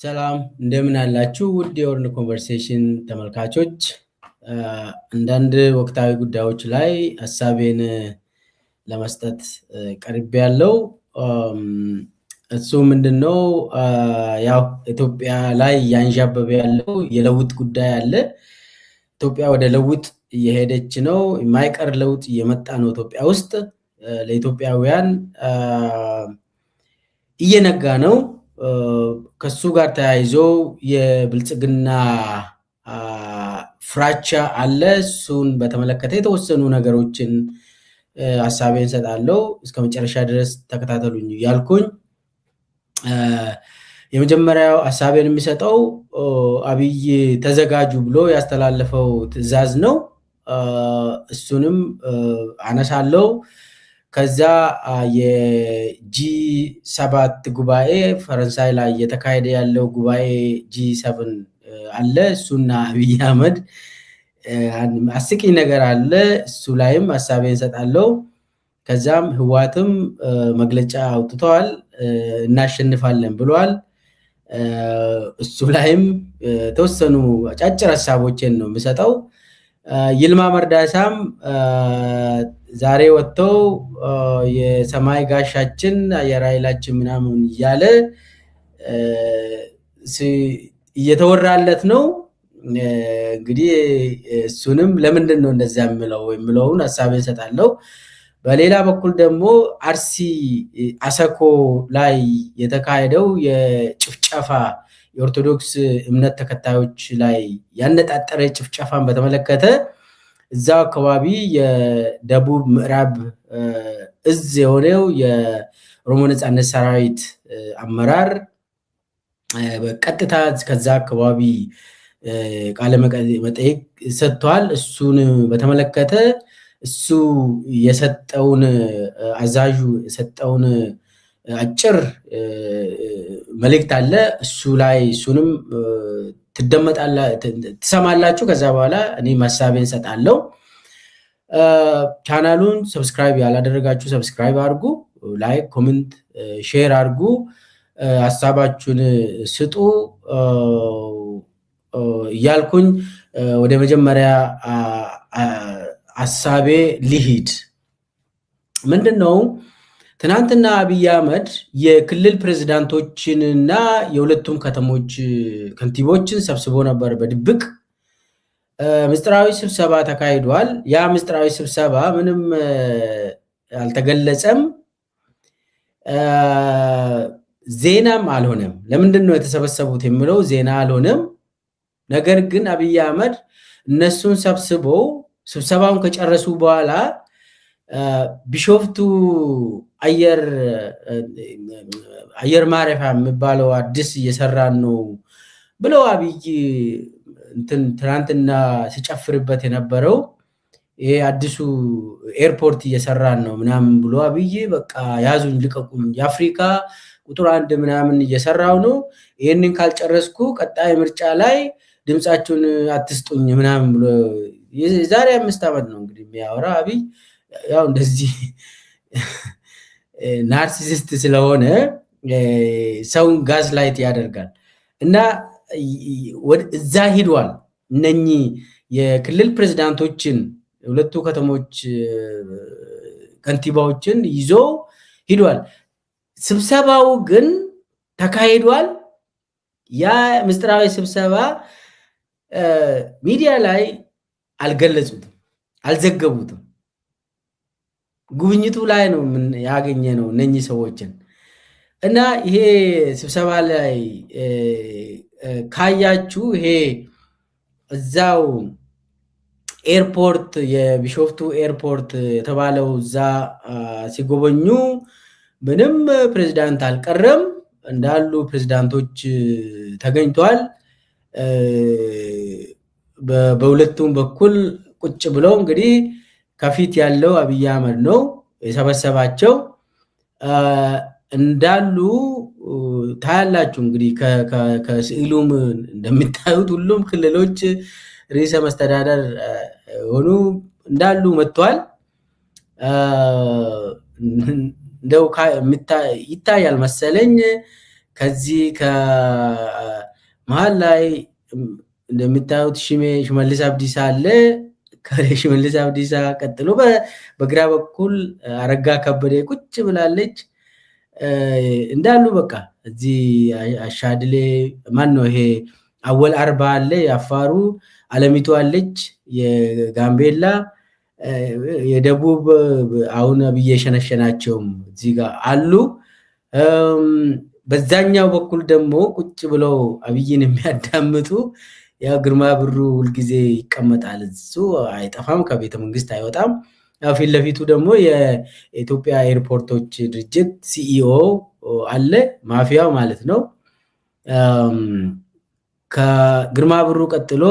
ሰላም እንደምን አላችሁ? ውድ የወርን ኮንቨርሴሽን ተመልካቾች፣ አንዳንድ ወቅታዊ ጉዳዮች ላይ ሀሳቤን ለመስጠት ቀርቤያለሁ። እሱ ምንድነው? ያው ኢትዮጵያ ላይ ያንዣበበ ያለው የለውጥ ጉዳይ አለ። ኢትዮጵያ ወደ ለውጥ እየሄደች ነው። የማይቀር ለውጥ እየመጣ ነው ኢትዮጵያ ውስጥ። ለኢትዮጵያውያን እየነጋ ነው። ከሱ ጋር ተያይዞ የብልጽግና ፍራቻ አለ። እሱን በተመለከተ የተወሰኑ ነገሮችን ሀሳቤን ሰጣለሁ። እስከ መጨረሻ ድረስ ተከታተሉኝ ያልኩኝ። የመጀመሪያው ሀሳቤን የሚሰጠው አብይ ተዘጋጁ ብሎ ያስተላለፈው ትዕዛዝ ነው። እሱንም አነሳለሁ። ከዛ የጂ7 ጉባኤ ፈረንሳይ ላይ እየተካሄደ ያለው ጉባኤ ጂ7 አለ። እሱና አብይ አህመድ አስቂኝ ነገር አለ። እሱ ላይም ሀሳቤን ሰጣለሁ። ከዛም ህወሓትም መግለጫ አውጥተዋል፣ እናሸንፋለን ብሏል። እሱ ላይም ተወሰኑ አጫጭር ሀሳቦችን ነው የምሰጠው። ይልማ መርዳሳም ዛሬ ወጥተው የሰማይ ጋሻችን አየር ኃይላችን ምናምን እያለ እየተወራለት ነው። እንግዲህ እሱንም ለምንድን ነው እንደዚያ የሚለውን ሀሳቤን እሰጣለሁ። በሌላ በኩል ደግሞ አርሲ አሰኮ ላይ የተካሄደው የጭፍጨፋ የኦርቶዶክስ እምነት ተከታዮች ላይ ያነጣጠረ ጭፍጨፋን በተመለከተ እዛ አካባቢ የደቡብ ምዕራብ እዝ የሆነው የኦሮሞ ነጻነት ሰራዊት አመራር በቀጥታ ከዛ አካባቢ ቃለ መጠይቅ ሰጥቷል። እሱን በተመለከተ እሱ የሰጠውን አዛዡ የሰጠውን አጭር መልእክት አለ። እሱ ላይ እሱንም ትሰማላችሁ። ከዛ በኋላ እኔ ሀሳቤን ሰጣለሁ። ቻናሉን ሰብስክራይብ ያላደረጋችሁ ሰብስክራይብ አድርጉ፣ ላይክ፣ ኮሜንት፣ ሼር አድርጉ፣ ሀሳባችሁን ስጡ እያልኩኝ ወደ መጀመሪያ ሀሳቤ ሊሂድ። ምንድነው? ትናንትና አብይ አህመድ የክልል ፕሬዝዳንቶችንና የሁለቱም ከተሞች ከንቲቦችን ሰብስቦ ነበር በድብቅ። ምስጢራዊ ስብሰባ ተካሂዷል። ያ ምስጢራዊ ስብሰባ ምንም አልተገለጸም፣ ዜናም አልሆነም። ለምንድን ነው የተሰበሰቡት የሚለው ዜና አልሆነም። ነገር ግን አብይ አህመድ እነሱን ሰብስበው ስብሰባውን ከጨረሱ በኋላ ቢሾፍቱ አየር ማረፊያ የሚባለው አዲስ እየሰራን ነው ብለው አብይ ትናንትና ሲጨፍርበት የነበረው ይሄ አዲሱ ኤርፖርት እየሰራን ነው ምናምን ብሎ አብይ በቃ ያዙኝ ልቀቁኝ፣ የአፍሪካ ቁጥር 1 ምናምን እየሰራው ነው፣ ይህንን ካልጨረስኩ ቀጣይ ምርጫ ላይ ድምፃችሁን አትስጡኝ ምናምን ብሎ የዛሬ 5 ዓመት ነው እንግዲህ የሚያወራ አብይ። ያው እንደዚህ ናርሲሲስት ስለሆነ ሰውን ጋዝ ላይት ያደርጋል እና እዛ ሂዷል። እነኚህ የክልል ፕሬዝዳንቶችን ሁለቱ ከተሞች ከንቲባዎችን ይዞ ሂዷል። ስብሰባው ግን ተካሂዷል። ያ ምስጢራዊ ስብሰባ ሚዲያ ላይ አልገለጹትም፣ አልዘገቡትም። ጉብኝቱ ላይ ነው ያገኘ ነው እነኚህ ሰዎችን እና ይሄ ስብሰባ ላይ ካያችሁ ይሄ እዛው ኤርፖርት የቢሾፍቱ ኤርፖርት የተባለው እዛ ሲጎበኙ ምንም ፕሬዝዳንት አልቀረም፣ እንዳሉ ፕሬዝዳንቶች ተገኝቷል። በሁለቱም በኩል ቁጭ ብለው እንግዲህ ከፊት ያለው አብይ አህመድ ነው የሰበሰባቸው እንዳሉ ታያላችሁ። እንግዲህ ከስዕሉም እንደምታዩት ሁሉም ክልሎች ርዕሰ መስተዳደር ሆኑ እንዳሉ መጥቷል። እንደው ይታያል መሰለኝ ከዚህ ከመሃል ላይ እንደምታዩት ሽመልስ አብዲሳ አለ። ከሽመልስ አብዲሳ ቀጥሎ በግራ በኩል አረጋ ከበደ ቁጭ ብላለች። እንዳሉ በቃ እዚህ አሻድሌ ማን ነው ይሄ አወል አርባ አለ የአፋሩ፣ አለሚቱ አለች የጋምቤላ፣ የደቡብ አሁን አብይ የሸነሸናቸውም እዚህ ጋር አሉ። በዛኛው በኩል ደግሞ ቁጭ ብለው አብይን የሚያዳምጡ ያው ግርማ ብሩ ሁልጊዜ ይቀመጣል፣ እሱ አይጠፋም፣ ከቤተ መንግስት አይወጣም። ያው ፊት ለፊቱ ደግሞ የኢትዮጵያ ኤርፖርቶች ድርጅት ሲኢኦ አለ፣ ማፊያው ማለት ነው። ከግርማ ብሩ ቀጥሎ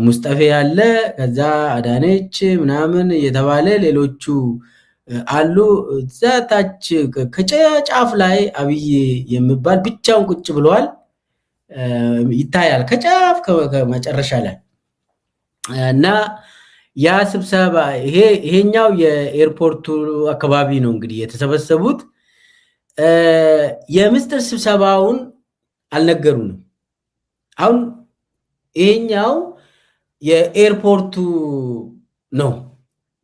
ሙስጠፌ ያለ፣ ከዛ አዳነች ምናምን እየተባለ ሌሎቹ አሉ። እዛ ታች ከጫፍ ላይ አብይ የሚባል ብቻውን ቁጭ ብለዋል ይታያል፣ ከጫፍ ከመጨረሻ ላይ እና ያ ስብሰባ ይሄኛው የኤርፖርቱ አካባቢ ነው እንግዲህ የተሰበሰቡት። የምስጢር ስብሰባውን አልነገሩንም። አሁን ይሄኛው የኤርፖርቱ ነው፣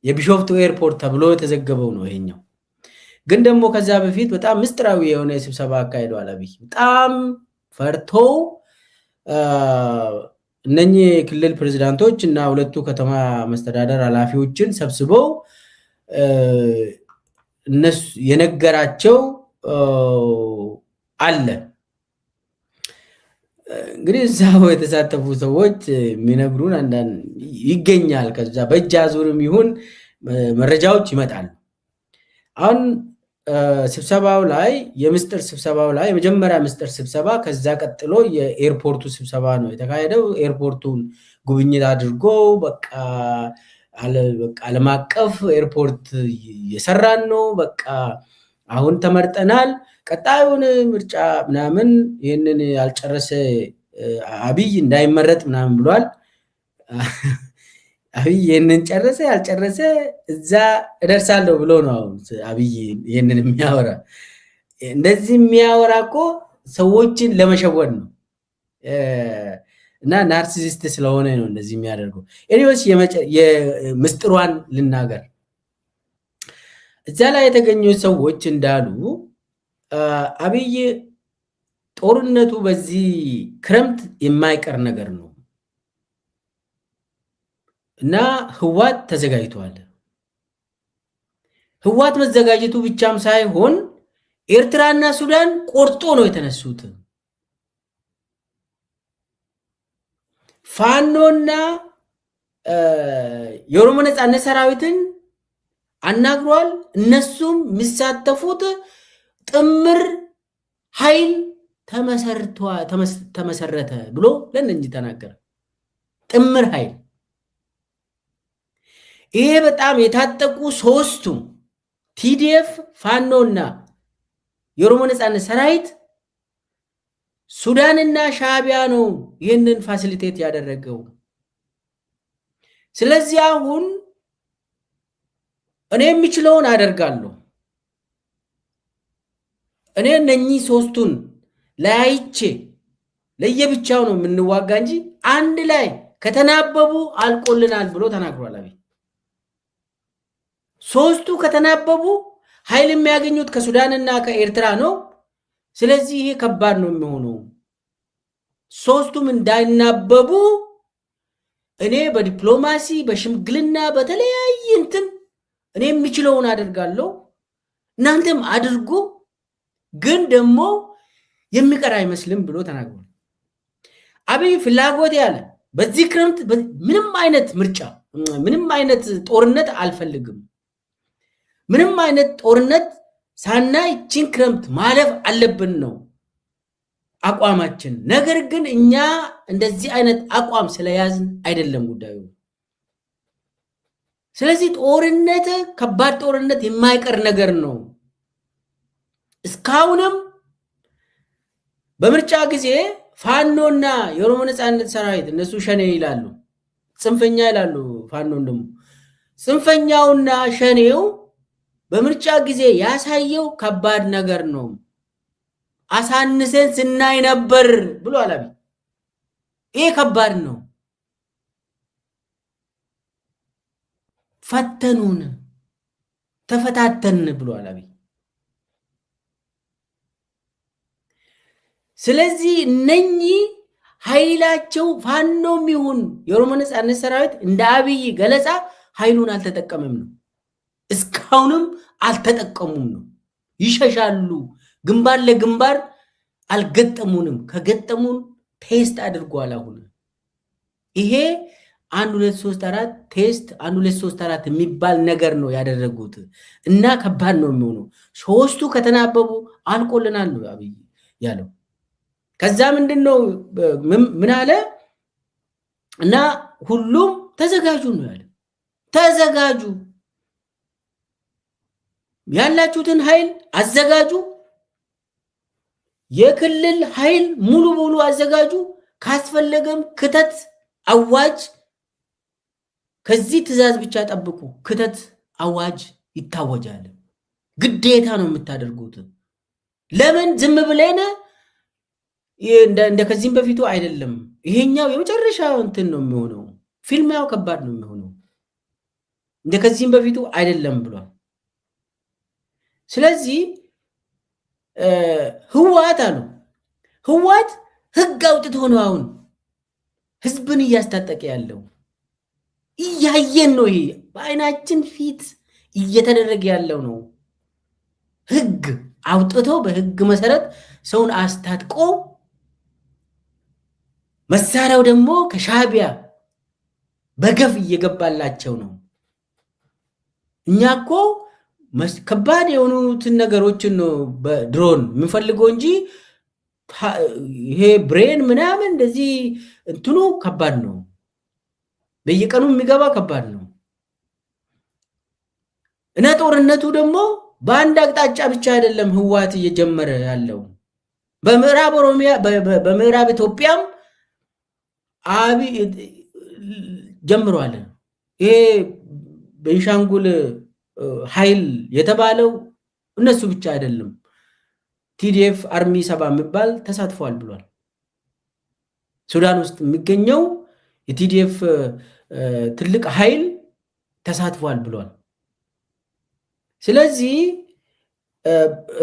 የቢሾፍቱ ኤርፖርት ተብሎ የተዘገበው ነው። ይሄኛው ግን ደግሞ ከዛ በፊት በጣም ምስጢራዊ የሆነ ስብሰባ አካሂደዋል አብይ። በጣም ፈርቶ እነኚህ የክልል ፕሬዝዳንቶች እና ሁለቱ ከተማ መስተዳደር ኃላፊዎችን ሰብስበው እነሱ የነገራቸው አለ። እንግዲህ እዛው የተሳተፉ ሰዎች የሚነግሩን አንዳንድ ይገኛል። ከዛ በእጅ አዙርም ይሁን መረጃዎች ይመጣሉ። አሁን ስብሰባው ላይ የምስጢር ስብሰባው ላይ የመጀመሪያ ምስጢር ስብሰባ፣ ከዛ ቀጥሎ የኤርፖርቱ ስብሰባ ነው የተካሄደው። ኤርፖርቱን ጉብኝት አድርጎ በቃ ዓለም አቀፍ ኤርፖርት እየሰራን ነው፣ በቃ አሁን ተመርጠናል፣ ቀጣዩን ምርጫ ምናምን ይህንን ያልጨረሰ አብይ እንዳይመረጥ ምናምን ብሏል። አብይ ይህንን ጨረሰ ያልጨረሰ እዛ እደርሳለሁ ብሎ ነው አሁን አብይ ይህንን የሚያወራ። እንደዚህ የሚያወራ እኮ ሰዎችን ለመሸወድ ነው እና ናርሲሲስት ስለሆነ ነው እንደዚህ የሚያደርገው። ኤኒዌይስ የምስጢሯን ልናገር። እዛ ላይ የተገኙ ሰዎች እንዳሉ አብይ ጦርነቱ በዚህ ክረምት የማይቀር ነገር ነው እና ህዋት ተዘጋጅቷል። ህዋት መዘጋጀቱ ብቻም ሳይሆን ኤርትራና ሱዳን ቆርጦ ነው የተነሱት። ፋኖና የኦሮሞ ነጻነት ሰራዊትን አናግሯል። እነሱም የሚሳተፉት ጥምር ኃይል ተመሰረተ ብሎ ለእነዚህ ተናገረ። ጥምር ኃይል ይሄ በጣም የታጠቁ ሶስቱ ቲዲኤፍ፣ ፋኖና የኦሮሞ ነጻነት ሰራዊት ሱዳንና ሻዕቢያ ነው ይህንን ፋሲሊቴት ያደረገው። ስለዚህ አሁን እኔ የምችለውን አደርጋለሁ። እኔ እነኚህ ሶስቱን ለያይቼ ለየብቻው ነው የምንዋጋ እንጂ አንድ ላይ ከተናበቡ አልቆልናል ብሎ ተናግሯል አብይ። ሶስቱ ከተናበቡ ኃይል የሚያገኙት ከሱዳንና ከኤርትራ ነው። ስለዚህ ይሄ ከባድ ነው የሚሆነው። ሶስቱም እንዳይናበቡ እኔ በዲፕሎማሲ በሽምግልና በተለያየ እንትን እኔ የምችለውን አደርጋለሁ፣ እናንተም አድርጉ፣ ግን ደግሞ የሚቀር አይመስልም ብሎ ተናግሯል። አብይ ፍላጎት ያለ በዚህ ክረምት ምንም አይነት ምርጫ ምንም አይነት ጦርነት አልፈልግም፣ ምንም አይነት ጦርነት ሳናይ ይህችን ክረምት ማለፍ አለብን ነው አቋማችን። ነገር ግን እኛ እንደዚህ አይነት አቋም ስለያዝን አይደለም ጉዳዩ። ስለዚህ ጦርነት ከባድ ጦርነት የማይቀር ነገር ነው። እስካሁንም በምርጫ ጊዜ ፋኖና የኦሮሞ ነጻነት ሰራዊት እነሱ ሸኔ ይላሉ፣ ጽንፈኛ ይላሉ። ፋኖን ደግሞ ጽንፈኛውና ሸኔው በምርጫ ጊዜ ያሳየው ከባድ ነገር ነው። አሳንሰን ስናይ ነበር ብሏል አብይ። ይሄ ከባድ ነው። ፈተኑን ተፈታተን ብሏል አብይ። ስለዚህ እነኚህ ኃይላቸው ፋኖም ይሁን የኦሮሞ ነጻነት ሰራዊት እንደ አብይ ገለጻ ኃይሉን አልተጠቀመም ነው። እስካሁንም አልተጠቀሙም ነው። ይሸሻሉ። ግንባር ለግንባር አልገጠሙንም። ከገጠሙን ቴስት አድርጓል። አሁን ይሄ 1 2 3 4 ቴስት 1 2 3 4 የሚባል ነገር ነው ያደረጉት እና ከባድ ነው የሚሆነው። ሶስቱ ከተናበቡ አልቆልናል ነው አብይ ያለው። ከዛ ምንድነው ምን አለ እና ሁሉም ተዘጋጁ ነው ያለ። ተዘጋጁ፣ ያላችሁትን ኃይል አዘጋጁ፣ የክልል ኃይል ሙሉ ሙሉ አዘጋጁ፣ ካስፈለገም ክተት አዋጅ፣ ከዚህ ትዕዛዝ ብቻ ጠብቁ። ክተት አዋጅ ይታወጃል። ግዴታ ነው የምታደርጉት። ለምን ዝም ብለን እንደ ከዚህም በፊቱ አይደለም። ይሄኛው የመጨረሻው እንትን ነው የሚሆነው። ፊልማው ከባድ ነው የሚሆነው። እንደ ከዚህም በፊቱ አይደለም ብሏል። ስለዚህ ህወሓት አሉ ህወሓት ህግ አውጥቶ ነው አሁን ህዝብን እያስታጠቀ ያለው። እያየን ነው። ይሄ በአይናችን ፊት እየተደረገ ያለው ነው። ህግ አውጥቶ በህግ መሰረት ሰውን አስታጥቆ መሳሪያው ደግሞ ከሻዕቢያ በገፍ እየገባላቸው ነው። እኛ እኮ ከባድ የሆኑትን ነገሮችን ነው በድሮን የምንፈልገው እንጂ ይሄ ብሬን ምናምን እንደዚህ እንትኑ ከባድ ነው። በየቀኑ የሚገባ ከባድ ነው እና ጦርነቱ ደግሞ በአንድ አቅጣጫ ብቻ አይደለም ህወሓት እየጀመረ ያለው። በምዕራብ ኦሮሚያ በምዕራብ ኢትዮጵያም አብይ ጀምሯል። ይሄ ቤንሻንጉል ኃይል የተባለው እነሱ ብቻ አይደለም። ቲዲኤፍ አርሚ 7 የሚባል ተሳትፏል ብሏል። ሱዳን ውስጥ የሚገኘው የቲዲኤፍ ትልቅ ኃይል ተሳትፏል ብሏል። ስለዚህ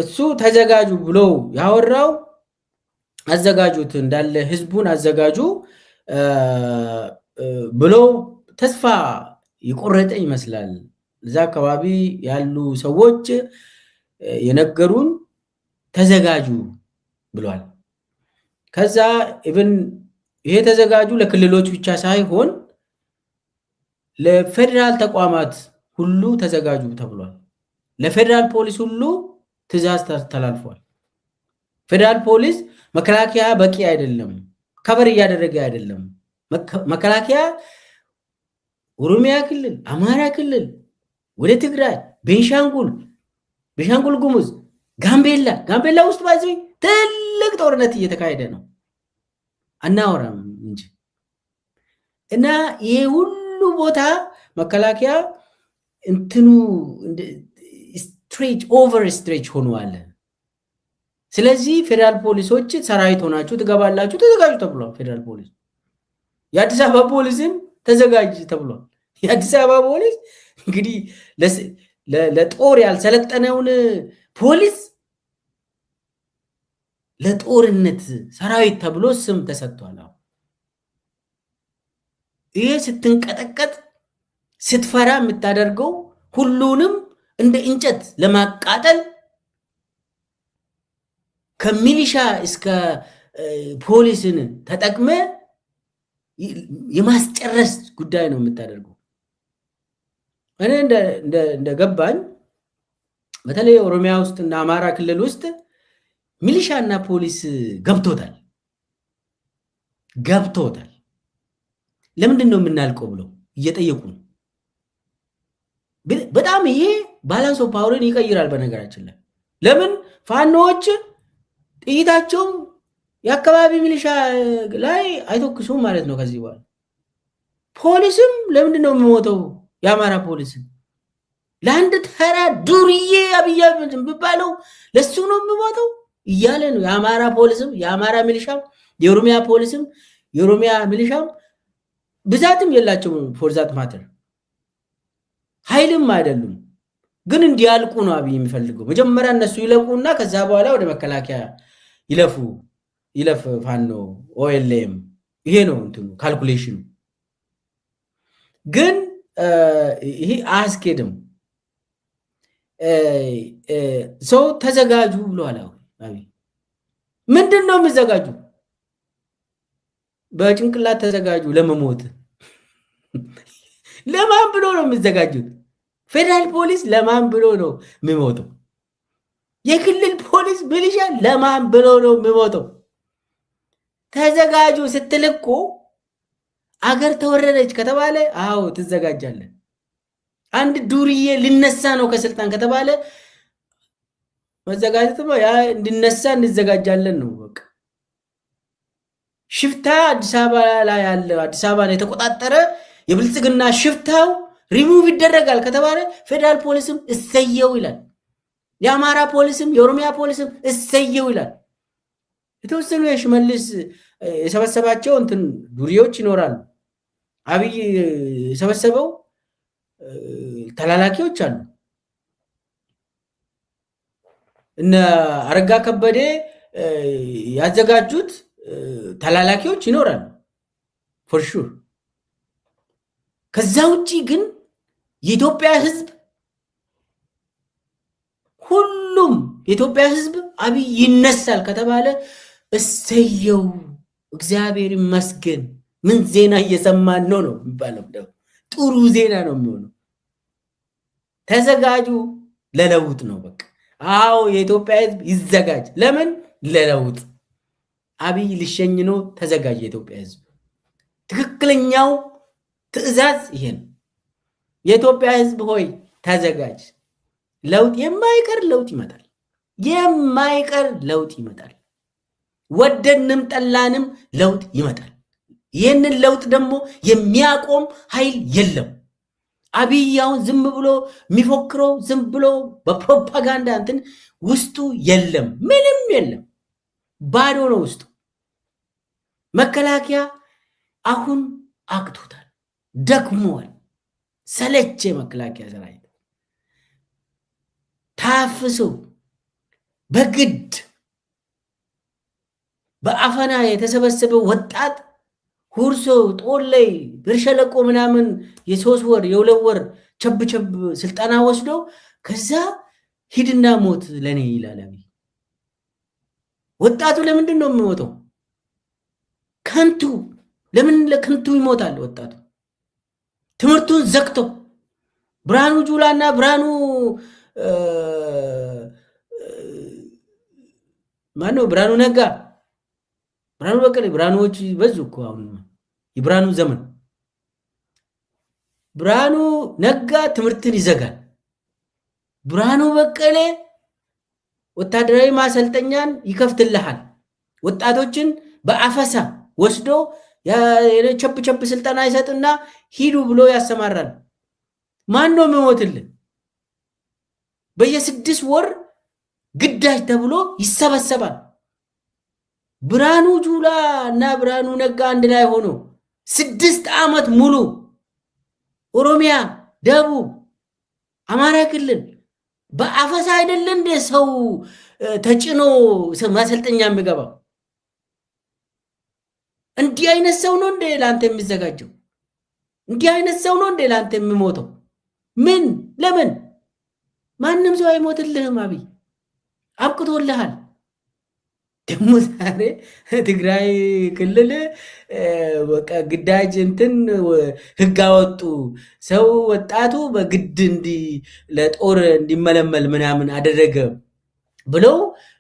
እሱ ተዘጋጁ ብሎ ያወራው አዘጋጁት እንዳለ ህዝቡን አዘጋጁ ብሎ ተስፋ የቆረጠ ይመስላል። እዛ አካባቢ ያሉ ሰዎች የነገሩን ተዘጋጁ ብሏል። ከዛ ኢቭን ይሄ ተዘጋጁ ለክልሎች ብቻ ሳይሆን ለፌደራል ተቋማት ሁሉ ተዘጋጁ ተብሏል። ለፌደራል ፖሊስ ሁሉ ትዕዛዝ ተላልፏል። ፌደራል ፖሊስ መከላከያ በቂ አይደለም፣ ከበር እያደረገ አይደለም። መከላከያ ኦሮሚያ ክልል፣ አማራ ክልል፣ ወደ ትግራይ፣ ቤንሻንጉል ጉሙዝ፣ ጋምቤላ ውስጥ ባዚህ ትልቅ ጦርነት እየተካሄደ ነው። አናወራም እንጂ እና ይሄ ሁሉ ቦታ መከላከያ እንትኑ ኦቨር ስትሬች ሆኗል። ስለዚህ ፌደራል ፖሊሶች ሰራዊት ሆናችሁ ትገባላችሁ፣ ተዘጋጁ ተብሏል። ፌደራል ፖሊስ የአዲስ አበባ ፖሊስም ተዘጋጅ ተብሏል። የአዲስ አበባ ፖሊስ እንግዲህ ለጦር ያልሰለጠነውን ፖሊስ ለጦርነት ሰራዊት ተብሎ ስም ተሰጥቷል። ይሄ ስትንቀጠቀጥ ስትፈራ የምታደርገው ሁሉንም እንደ እንጨት ለማቃጠል ከሚሊሻ እስከ ፖሊስን ተጠቅመ የማስጨረስ ጉዳይ ነው የምታደርገው። እኔ እንደገባኝ በተለይ ኦሮሚያ ውስጥ እና አማራ ክልል ውስጥ ሚሊሻ እና ፖሊስ ገብቶታል። ለምንድን ነው የምናልቀው ብለው እየጠየቁ ነው። በጣም ይሄ ባላንስ ኦፍ ፓወርን ይቀይራል። በነገራችን ላይ ለምን ፋኖዎች ጥይታቸው የአካባቢ ሚሊሻ ላይ አይተኩሱም ማለት ነው። ከዚህ በኋላ ፖሊስም ለምንድን ነው የሚሞተው? የአማራ ፖሊስም ለአንድ ተራ ዱርዬ አብይ አህመድ የሚባለው ለሱ ነው የሚሞተው። እያለ ነው። የአማራ ፖሊስም የአማራ ሚሊሻም የኦሮሚያ ፖሊስም የኦሮሚያ ሚሊሻም ብዛትም የላቸውም። ፎርዛት ማተር ኃይልም አይደሉም። ግን እንዲያልቁ ነው አብይ የሚፈልገው። መጀመሪያ እነሱ ይለቁና ከዛ በኋላ ወደ መከላከያ ይለፍ ፋኖ ኦኤልኤም። ይሄ ነው እንትኑ ካልኩሌሽኑ። ግን ይሄ አያስኬድም። ሰው ተዘጋጁ ብለዋል አብይ። ምንድን ነው የሚዘጋጁ? በጭንቅላት ተዘጋጁ ለመሞት። ለማን ብሎ ነው የሚዘጋጁት? ፌደራል ፖሊስ ለማን ብሎ ነው የሚሞተው? የክልል ፖሊስ ሚሊሻ ለማን ብሎ ነው የሚሞተው? ተዘጋጁ ስትል እኮ አገር ተወረደች ከተባለ አዎ ትዘጋጃለህ። አንድ ዱርዬ ሊነሳ ነው ከስልጣን ከተባለ መዘጋጀት ያ እንዲነሳ እንዘጋጃለን ነው በቃ። ሽፍታ አዲስ አበባ ላይ ያለ አዲስ አበባን የተቆጣጠረ የብልጽግና ሽፍታው ሪሙቭ ይደረጋል ከተባለ ፌደራል ፖሊስም እሰየው ይላል። የአማራ ፖሊስም የኦሮሚያ ፖሊስም እሰየው ይላል። የተወሰኑ የሽመልስ የሰበሰባቸው እንትን ዱርዬዎች ይኖራሉ። አብይ የሰበሰበው ተላላኪዎች አሉ። እነ አረጋ ከበደ ያዘጋጁት ተላላኪዎች ይኖራሉ ፎር ሹር። ከዛ ውጪ ግን የኢትዮጵያ ሕዝብ ሁሉም የኢትዮጵያ ሕዝብ አብይ ይነሳል ከተባለ እሰየው እግዚአብሔር ይመስገን ምን ዜና እየሰማን ነው የሚባለው። ጥሩ ዜና ነው የሚሆነው። ተዘጋጁ ለለውጥ ነው በቃ። አዎ የኢትዮጵያ ሕዝብ ይዘጋጅ። ለምን? ለለውጥ። አብይ ሊሸኝ ነው። ተዘጋጅ የኢትዮጵያ ሕዝብ። ትክክለኛው ትዕዛዝ ይሄ ነው። የኢትዮጵያ ሕዝብ ሆይ ተዘጋጅ። ለውጥ የማይቀር ለውጥ ይመጣል። የማይቀር ለውጥ ይመጣል። ወደንም ጠላንም ለውጥ ይመጣል። ይህንን ለውጥ ደግሞ የሚያቆም ኃይል የለም። አብይ አሁን ዝም ብሎ የሚፎክረው ዝም ብሎ በፕሮፓጋንዳ እንትን ውስጡ የለም፣ ምንም የለም፣ ባዶ ነው ውስጡ። መከላከያ አሁን አቅቶታል፣ ደክሟል፣ ሰለቼ። መከላከያ ሰራዊት ታፍሶ በግድ በአፈና የተሰበሰበው ወጣት ሁርሶ ጦር ላይ ብርሸለቆ ምናምን የ3 ወር የ2 ወር ቸብቸብ ስልጠና ወስዶ ከዛ ሂድና ሞት ለኔ ይላል አብይ። ወጣቱ ለምንድን ነው የሚሞተው? ከንቱ። ለምን ለከንቱ ይሞታል ወጣቱ? ትምህርቱን ዘግቶ ብርሃኑ ጁላና ብርሃኑ ማነው ብርሃኑ ነጋ፣ ብርሃኑ በቀለ፣ ብርሃኑዎች በዙ እኮ አሁን የብርሃኑ ዘመን። ብርሃኑ ነጋ ትምህርትን ይዘጋል። ብርሃኑ በቀለ ወታደራዊ ማሰልጠኛን ይከፍትልሃል። ወጣቶችን በአፈሳ ወስዶ ቸብ ስልጠና ይሰጥና ሂዱ ብሎ ያሰማራል። ማን ነው የሚሞትልን? በየ6 ወር ግዳጅ ተብሎ ይሰበሰባል። ብርሃኑ ጁላ እና ብርሃኑ ነጋ አንድ ላይ ሆኖ 6 ዓመት ሙሉ ኦሮሚያ፣ ደቡብ፣ አማራ ክልል በአፈሳ አይደለ እንደ ሰው ተጭኖ ማሰልጠኛ የሚገባው? እንዲህ አይነት ሰው ነው እንደ ላንተ የሚዘጋጀው? እንዲህ አይነት ሰው ነው እንደ ላንተ የሚሞተው? ምን ለምን? ማንም ሰው አይሞትልህም። አብይ አብቅቶልሃል። ደግሞ ዛሬ ትግራይ ክልል በቃ ግዳጅ እንትን ህግ አወጡ። ሰው ወጣቱ በግድ ለጦር እንዲመለመል ምናምን አደረገ ብለው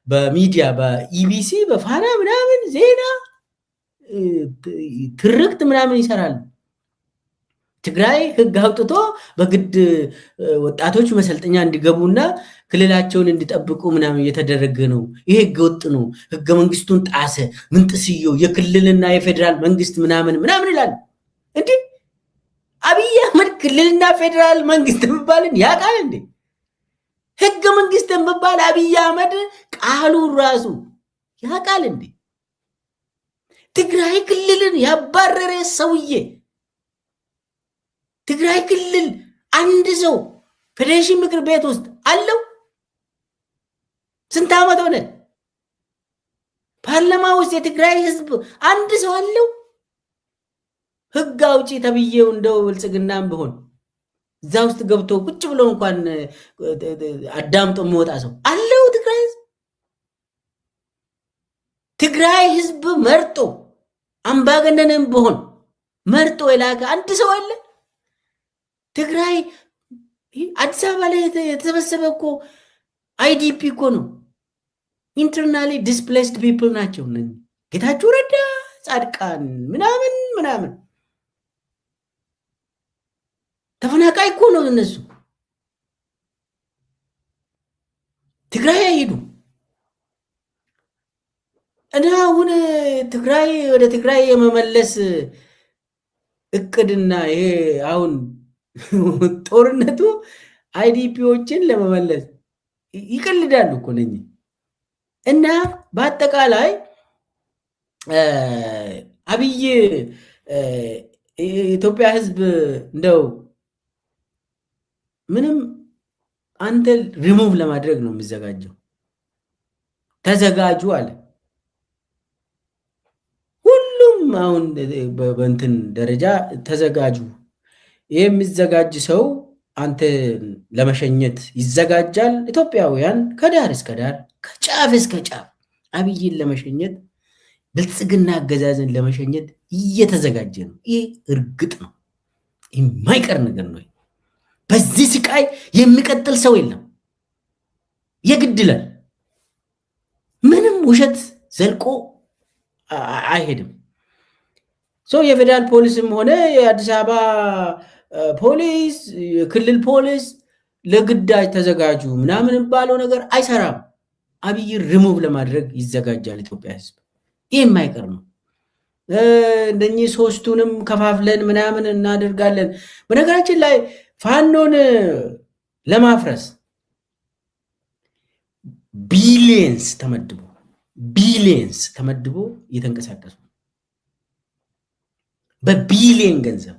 በሚዲያ በኢቢሲ በፋና ምናምን ዜና ትርክት ምናምን ይሰራሉ። ትግራይ ህግ አውጥቶ በግድ ወጣቶች መሰልጠኛ እንዲገቡና ክልላቸውን እንዲጠብቁ ምናምን እየተደረገ ነው። ይሄ ህገ ወጥ ነው፣ ህገ መንግስቱን ጣሰ፣ ምን ጥስየው የክልልና የፌዴራል መንግስት ምናምን ይላል። እንዴ አብይ አህመድ ክልልና ፌዴራል መንግስት የሚባልን ያውቃል እንዴ? ህገ መንግስት የሚባል አብይ አህመድ ቃሉ ራሱ ያውቃል እንዴ? ትግራይ ክልልን ያባረረ ሰውዬ ትግራይ ክልል አንድ ሰው ፌዴሬሽን ምክር ቤት ውስጥ አለው? ስንት ዓመት ሆነ? ፓርላማ ውስጥ የትግራይ ህዝብ አንድ ሰው አለው? ህግ አውጪ ተብዬው እንደው ብልጽግናም ቢሆን እዛ ውስጥ ገብቶ ቁጭ ብሎ እንኳን አዳምጦ የሚወጣ ሰው አለው? ትግራይ ህዝብ ትግራይ ህዝብ መርጦ አምባገነንም ቢሆን መርጦ የላከ አንድ ሰው አለ? ትግራይ አዲስ አበባ ላይ የተሰበሰበ እኮ አይዲፒ እኮ ነው። ኢንተርናሊ ዲስፕሌስድ ፒፕል ናቸው። ጌታቸው ረዳ፣ ጻድቃን ምናምን ምናምን ተፈናቃይ እኮ ነው እነሱ። ትግራይ አይሄዱ እና አሁን ትግራይ ወደ ትግራይ የመመለስ እቅድና ይሄ አሁን ጦርነቱ አይዲፒዎችን ለመመለስ ይቀልዳሉ እኮ ነኝ። እና በአጠቃላይ አብይ የኢትዮጵያ ህዝብ እንደው ምንም አንተ ሪሙቭ ለማድረግ ነው የሚዘጋጀው። ተዘጋጁ አለ ሁሉም። አሁን በእንትን ደረጃ ተዘጋጁ። ይህ የሚዘጋጅ ሰው አንተ ለመሸኘት ይዘጋጃል። ኢትዮጵያውያን ከዳር እስከ ዳር ከጫፍ እስከ ጫፍ አብይን ለመሸኘት ብልጽግና አገዛዝን ለመሸኘት እየተዘጋጀ ነው። ይህ እርግጥ ነው፣ የማይቀር ነገር ነው። በዚህ ስቃይ የሚቀጥል ሰው የለም። የግድላል። ምንም ውሸት ዘልቆ አይሄድም። ሰው የፌዴራል ፖሊስም ሆነ የአዲስ አበባ ፖሊስ፣ የክልል ፖሊስ ለግዳጅ ተዘጋጁ ምናምን ባለው ነገር አይሰራም። አብይ ሪሙቭ ለማድረግ ይዘጋጃል ኢትዮጵያ ህዝብ። ይህ የማይቀር ነው። እንደኚህ ሶስቱንም ከፋፍለን ምናምን እናደርጋለን። በነገራችን ላይ ፋኖን ለማፍረስ ቢሊየንስ ተመድቦ እየተንቀሳቀሱ በቢሊየን ገንዘብ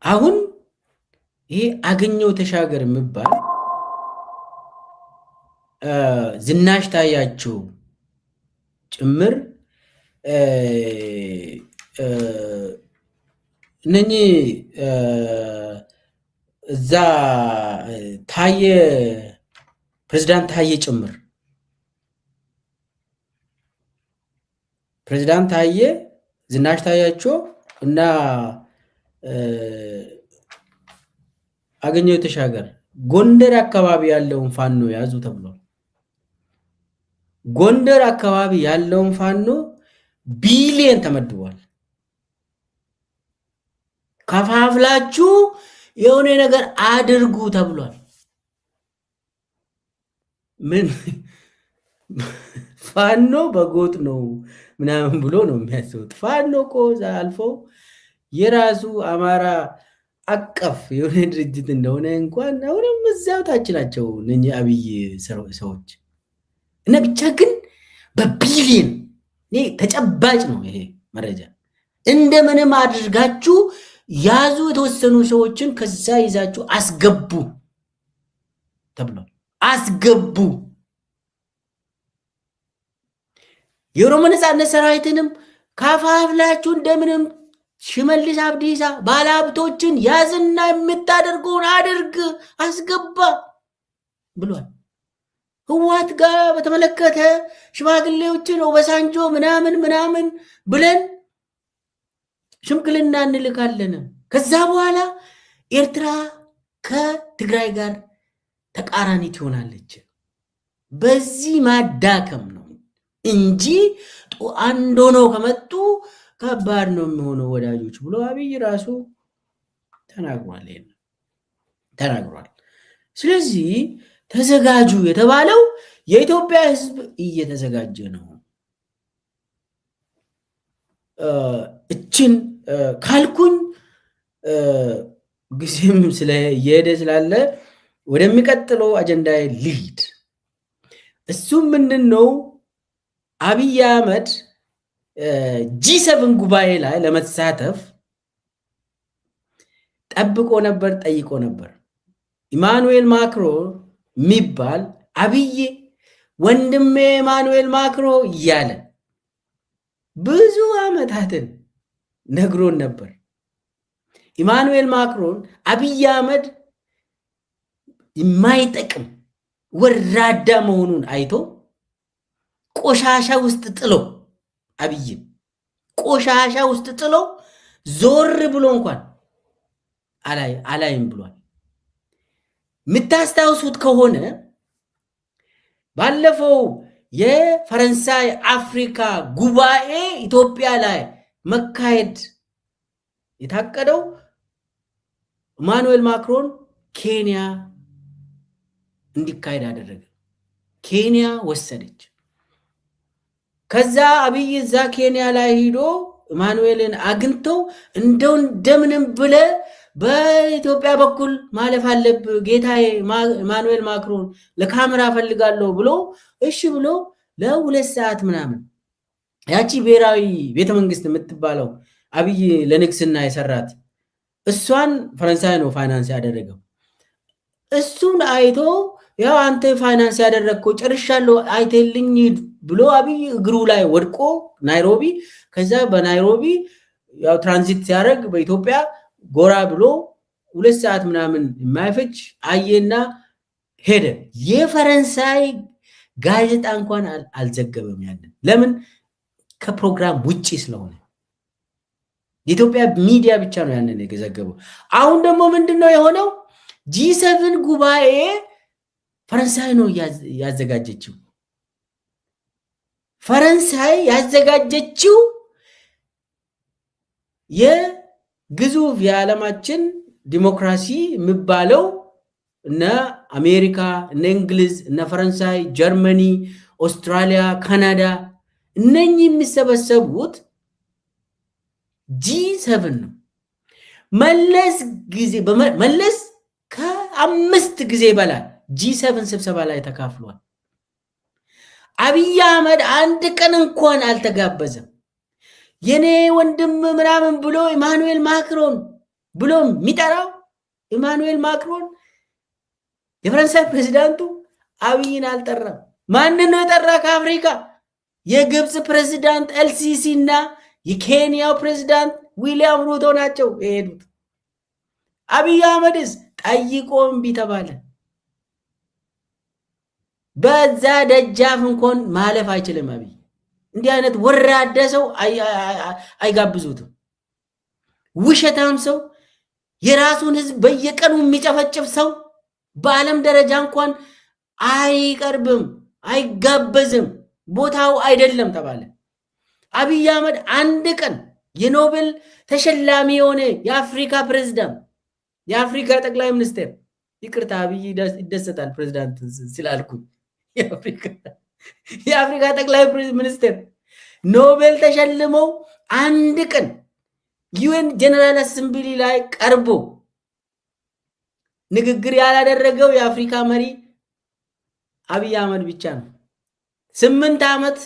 አሁን ይሄ አገኘው ተሻገር የሚባል ዝናሽ ታያቸው ጭምር እነኚህ እዛ ታየ ፕሬዝዳንት ታየ ጭምር ፕሬዝዳንት ታየ ዝናሽ ታያቸው እና አገኘው ተሻገር ጎንደር አካባቢ ያለውን ፋኖ ያዙ ተብሏል። ጎንደር አካባቢ ያለውን ፋኖ ቢሊየን ተመድቧል። ከፋፍላችሁ የሆነ ነገር አድርጉ ተብሏል። ምን ፋኖ በጎጥ ነው ምናምን ብሎ ነው የሚያስቡት። ፋኖ እኮ አልፎ የራሱ አማራ አቀፍ የሆነ ድርጅት እንደሆነ እንኳን አሁንም እዚያው ታች ናቸው እነኚህ አብይ ሰዎች እና ብቻ ግን በቢሊየን ተጨባጭ ነው ይሄ መረጃ። እንደምንም አድርጋችሁ ያዙ፣ የተወሰኑ ሰዎችን ከዛ ይዛችሁ አስገቡ ተብሏል። አስገቡ። የኦሮሞ ነፃነት ሰራዊትንም ከፋፍላችሁ እንደምንም ሽመልስ አብዲሳ ባለሀብቶችን ያዝና የምታደርገውን አድርግ አስገባ ብሏል። ህወሓት ጋር በተመለከተ ሽማግሌዎችን ኦባሳንጆ ምናምን ብለን ሽምግልና እንልካለን። ከዛ በኋላ ኤርትራ ከትግራይ ጋር ተቃራኒ ትሆናለች። በዚህ ማዳከም ነው እንጂ አንድ ሆነው ከመጡ ከባድ ነው የሚሆነው ወዳጆች ብሎ አብይ ራሱ ተናግሯል። ስለዚህ ተዘጋጁ የተባለው የኢትዮጵያ ህዝብ እየተዘጋጀ ነው። እችን ካልኩኝ ጊዜም ስለ እየሄደ ስላለ ወደሚቀጥለው አጀንዳ ልሂድ። እሱም ምንድነው? አብይ አህመድ G7 ጉባኤ ላይ ለመሳተፍ ጠብቆ ነበር፣ ጠይቆ ነበር። ኢማኑኤል ማክሮን የሚባል አብይ ወንድሜ ኢማኑኤል ማክሮን እያለ ብዙ ዓመታትን ነግሮን ነበር። ኢማኑኤል ማክሮን አብይ አህመድ የማይጠቅም ወራዳ መሆኑን አይቶ ቆሻሻ ውስጥ ጥሎ አብይ ቆሻሻ ውስጥ ጥሎ ዞር ብሎ እንኳን አላይም ብሏል። የምታስታውሱት ከሆነ ባለፈው የፈረንሳይ አፍሪካ ጉባኤ ኢትዮጵያ ላይ መካሄድ የታቀደው ኢማኑኤል ማክሮን ኬንያ እንዲካሄድ አደረገ። ኬንያ ወሰደች። ከዛ አብይ እዛ ኬንያ ላይ ሄዶ ኢማኑኤልን አግኝተው እንደምንም ብለ በኢትዮጵያ በኩል ማለፍ አለብህ ጌታዬ ኢማኑኤል ማክሮን ለካሜራ ፈልጋለሁ ብሎ እሺ ብሎ ለ2 ሰዓት ምናምን ያቺ ብሔራዊ ቤተመንግስት የምትባለው አብይ ለንግስና የሰራት እሷን ፈረንሳይ ነው ፋይናንስ ያደረገው። እሱን አይቶ ያው አንተ ፋይናንስ ያደረግከው ጨርሻለሁ አይተልኝ ብሎ አብይ እግሩ ላይ ወድቆ ናይሮቢ፣ ከዛ በናይሮቢ ያው ትራንዚት ሲያደርግ በኢትዮጵያ ጎራ ብሎ 2 ሰዓት ምናምን የማይፈጅ አየና ሄደ። የፈረንሳይ ጋዜጣ እንኳን አልዘገበም ያንን። ለምን? ከፕሮግራም ውጪ ስለሆነ። የኢትዮጵያ ሚዲያ ብቻ ነው ያንን የዘገበው። አሁን ደግሞ ምንድነው የሆነው? G7 ጉባኤ ፈረንሳይ ነው ያዘጋጀችው። ፈረንሳይ ያዘጋጀችው የግዙፍ የዓለማችን ዲሞክራሲ የሚባለው እነ አሜሪካ፣ እነ እንግሊዝ፣ እነ ፈረንሳይ፣ ጀርመኒ፣ ኦስትራሊያ፣ ካናዳ እነኚህ የሚሰበሰቡት G7 ነው። መለስ ከ5 ጊዜ በላይ G7 ስብሰባ ላይ ተካፍሏል። አብይ አህመድ አንድ ቀን እንኳን አልተጋበዘም። የኔ ወንድም ምናምን ብሎ ኢማኑኤል ማክሮን ብሎ የሚጠራው ኢማኑኤል ማክሮን የፈረንሳይ ፕሬዚዳንቱ አብይን አልጠራም። ማንን ነው የጠራ? ከአፍሪካ የግብፅ ፕሬዚዳንት ኤልሲሲ እና የኬንያው ፕሬዚዳንት ዊሊያም ሩቶ ናቸው የሄዱት። አብይ አህመድስ ጠይቆ እምቢ ተባለ። በዛ ደጃፍ እንኳን ማለፍ አይችልም። አብይ እንዲህ አይነት ወራዳ ሰው አይጋብዙትም። ውሸታም ሰው፣ የራሱን ህዝብ በየቀኑ የሚጨፈጭፍ ሰው በዓለም ደረጃ እንኳን አይቀርብም፣ አይጋበዝም፣ ቦታው አይደለም ተባለ። አብይ አህመድ አንድ ቀን የኖቤል ተሸላሚ የሆነ የአፍሪካ ፕሬዝዳንት፣ የአፍሪካ ጠቅላይ ሚኒስትር፣ ይቅርታ አብይ ይደሰታል ፕሬዝዳንት ስላልኩኝ፣ የአፍሪካ ጠቅላይ ሚኒስትር ኖቤል ተሸልመው አንድ ቀን ዩኤን ጀነራል አሰምብሊ ላይ ቀርቦ ንግግር ያላደረገው የአፍሪካ መሪ አብይ አህመድ ብቻ ነው። 8 ዓመት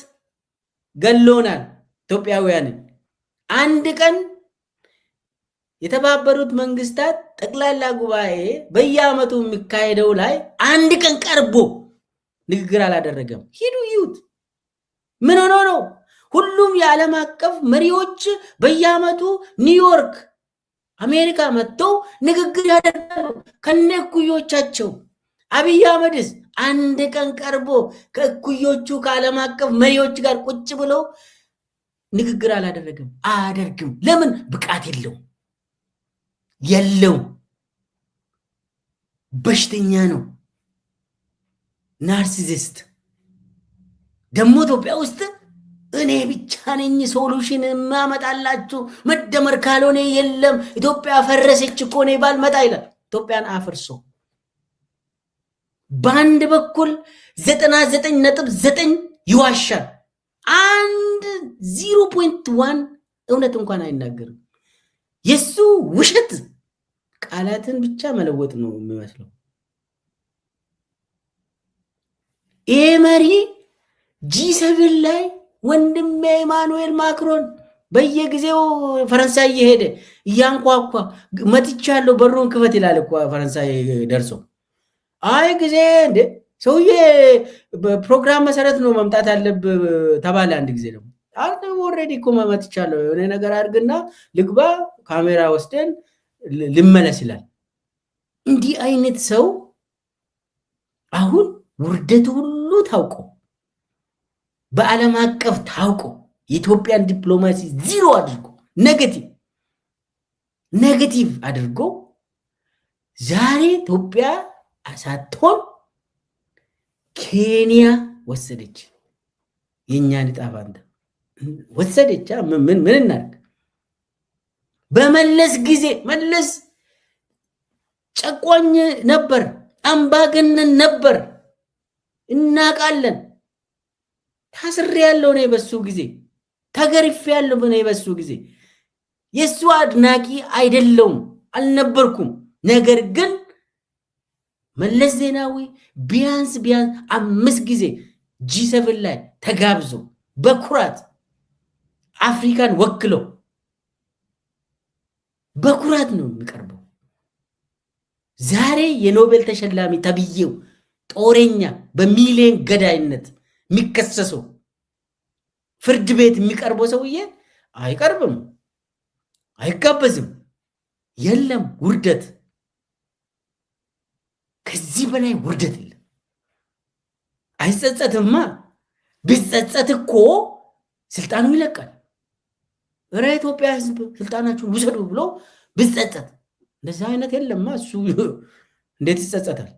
ገሎናል ኢትዮጵያውያንን። አንድ ቀን የተባበሩት መንግስታት ጠቅላላ ጉባኤ በየዓመቱ የሚካሄደው ላይ አንድ ቀን ቀርቦ ንግግር አላደረገም። ሂዱ ይዩት። ምን ሆኖ ነው? ሁሉም የዓለም አቀፍ መሪዎች በየዓመቱ ኒውዮርክ አሜሪካ መጥተው ንግግር ያደርጋሉ ከነኩዮቻቸው። አብይ አህመድስ አንድ ቀን ቀርቦ ከእኩዮቹ ከዓለም አቀፍ መሪዎች ጋር ቁጭ ብሎ ንግግር አላደረገም፣ አያደርግም። ለምን? ብቃት የለውም። በሽተኛ ነው፣ ናርሲሲስት። ደግሞ ኢትዮጵያ ውስጥ እኔ ብቻ ነኝ ሶሉሽን ማመጣላችሁ፣ መደመር ካልሆነ የለም፣ ኢትዮጵያ ፈረሰች እኮ እኔ ባልመጣ ይላል። ኢትዮጵያን አፍርሶ በአንድ በኩል 99.9 ይዋሻል፣ 0.1 እውነት እንኳን አይናገርም። የሱ ውሸት ቃላትን ብቻ መለወጥ ነው የሚመስለው። ይሄ መሪ G7 ላይ ወንድሜ ኢማኑኤል ማክሮን በየጊዜው ፈረንሳይ እየሄደ እያንኳኳ መጥቻለሁ በሩን ክፈት ይላል እኮ ፈረንሳይ ደርሶ። አይ ጊዜ እንደ ሰውዬ በፕሮግራም መሰረት ነው መምጣት ያለብህ ተባለ። አንድ ጊዜ ደግሞ አንተ ኦልሬዲ እኮ መጥቻለሁ የሆነ ነገር አድርግና ልግባ ካሜራ ወስደን ልመለስ ይላል። እንዲህ አይነት ሰው አሁን ውርደቱ ሁሉ ታውቆ በዓለም አቀፍ ታውቆ የኢትዮጵያን ዲፕሎማሲ ዚሮ አድርጎ ኔጌቲቭ አድርጎ ዛሬ ኢትዮጵያ ሳትሆን ኬንያ ወሰደች። የኛን ዕጣ ፈንታ ወሰደች። ምን እናድርግ? በመለስ ጊዜ መለስ ጨቋኝ ነበር፣ አምባገነን ነበር፣ እናውቃለን። ታስሬያለሁ እኔ በሱ ጊዜ፣ ተገርፌያለሁ እኔ በሱ ጊዜ። የሱ አድናቂ አይደለሁም አልነበርኩም። ነገር ግን መለስ ዜናዊ ቢያንስ 5 ጊዜ G7 ላይ ተጋብዞ በኩራት አፍሪካን ወክሎ በኩራት ነው የሚቀርበው። ዛሬ የኖቤል ተሸላሚ ተብዬው ጦረኛ በሚሊዮን ገዳይነት የሚከሰሰው ፍርድ ቤት የሚቀርበው ሰውዬ አይቀርብም፣ አይጋበዝም። የለም ውርደት፣ ከዚህ በላይ ውርደት የለም። አይጸጸትማ። ቢጸጸት እኮ ስልጣኑ ይለቃል። እረ ኢትዮጵያ ሕዝብ ስልጣናችሁን ውሰዱ ብሎ ቢጸጸት፣ እንደዛ አይነት የለማ። እሱ እንዴት ይጸጸታል?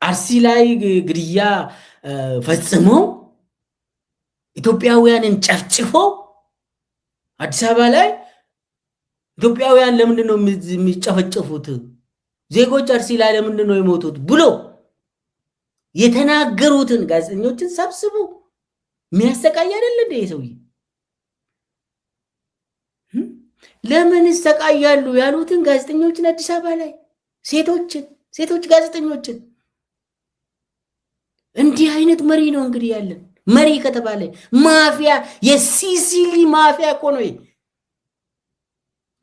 አርሲ ላይ ግድያ ፈጽሞ ኢትዮጵያውያንን ጨፍጭፎ አዲስ አበባ ላይ ኢትዮጵያውያን ለምንድን ነው የሚጨፈጨፉት? ዜጎች አርሲ ላይ ለምንድን ነው የሞቱት ብሎ የተናገሩትን ጋዜጠኞችን ሰብስቡ። የሚያሰቃይ አይደል እንደ ሰውዬ? ለምን ይሰቃያሉ ያሉትን ጋዜጠኞችን አዲስ አበባ ላይ ሴቶች ጋዜጠኞችን። እንዲህ አይነት መሪ ነው እንግዲህ ያለን። መሪ ከተባለ ማፊያ፣ የሲሲሊ ማፊያ እኮ ነው።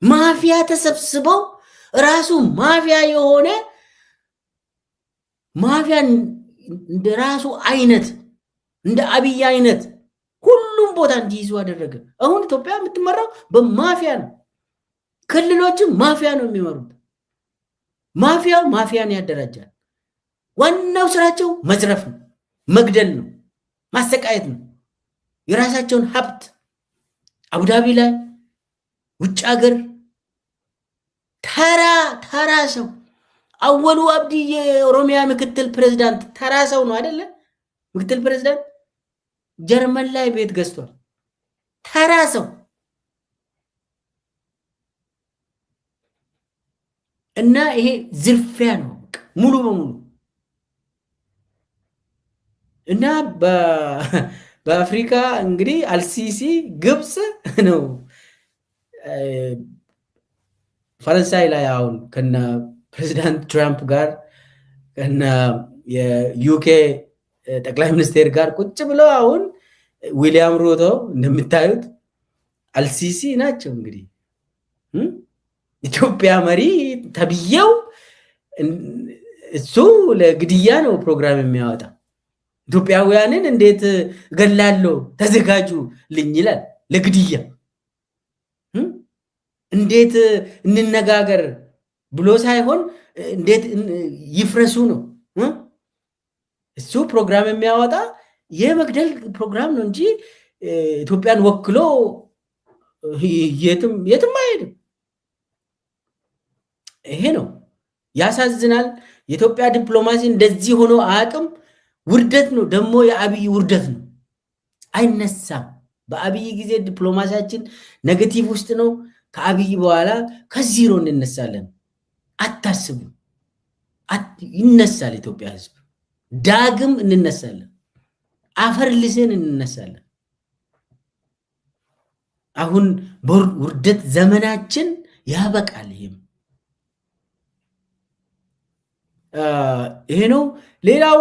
ማፊያ ተሰብስበው ራሱ ማፊያ የሆነ ማፊያ እንደ ራሱ አይነት እንደ አብይ አይነት ሁሉም ቦታ እንዲይዙ አደረገ። አሁን ኢትዮጵያ የምትመራው በማፊያ ነው። ክልሎችም ማፊያ ነው የሚመሩት። ማፊያው ማፊያን ያደራጃል። ዋናው ስራቸው መዝረፍ ነው፣ መግደል ነው፣ ማሰቃየት ነው። የራሳቸውን ሀብት አቡዳቢ ላይ ውጭ ሀገር ተራ ሰው አወሉ አብዲ የኦሮሚያ ምክትል ፕሬዝዳንት ተራ ሰው ነው አይደለ? ምክትል ፕሬዝዳንት ጀርመን ላይ ቤት ገዝቷል። ተራ ሰው እና ይሄ ዝርፊያ ነው ሙሉ በሙሉ። እና በአፍሪካ እንግዲህ አልሲሲ ግብፅ ነው ፈረንሳይ ላይ አሁን ከነ ፕሬዚዳንት ትራምፕ ጋር ከነ የዩኬ ጠቅላይ ሚኒስቴር ጋር ቁጭ ብለው አሁን ዊሊያም ሩቶ እንደምታዩት አልሲሲ ናቸው። እንግዲህ ኢትዮጵያ መሪ ተብዬው እሱ ለግድያ ነው ፕሮግራም የሚያወጣ። ኢትዮጵያውያንን እንዴት ገላለሁ ተዘጋጁ ልኝ ይላል። ለግድያ እንዴት እንነጋገር ብሎ ሳይሆን እንዴት ይፍረሱ ነው እሱ ፕሮግራም የሚያወጣ። የመግደል ፕሮግራም ነው እንጂ ኢትዮጵያን ወክሎ የትም አይሄድም። ይሄ ነው ያሳዝናል። የኢትዮጵያ ዲፕሎማሲ እንደዚህ ሆኖ አያውቅም። ውርደት ነው ደግሞ፣ የአብይ ውርደት ነው። አይነሳም። በአብይ ጊዜ ዲፕሎማሲያችን ኔጌቲቭ ውስጥ ነው። ከአብይ በኋላ ከዚሮ እንነሳለን። አታስቡ። ይነሳል ኢትዮጵያ ሕዝብ ዳግም እንነሳለን። አፈር ልሰን እንነሳለን። አሁን ውርደት ዘመናችን ያበቃል። ይሄ ነው። ሌላው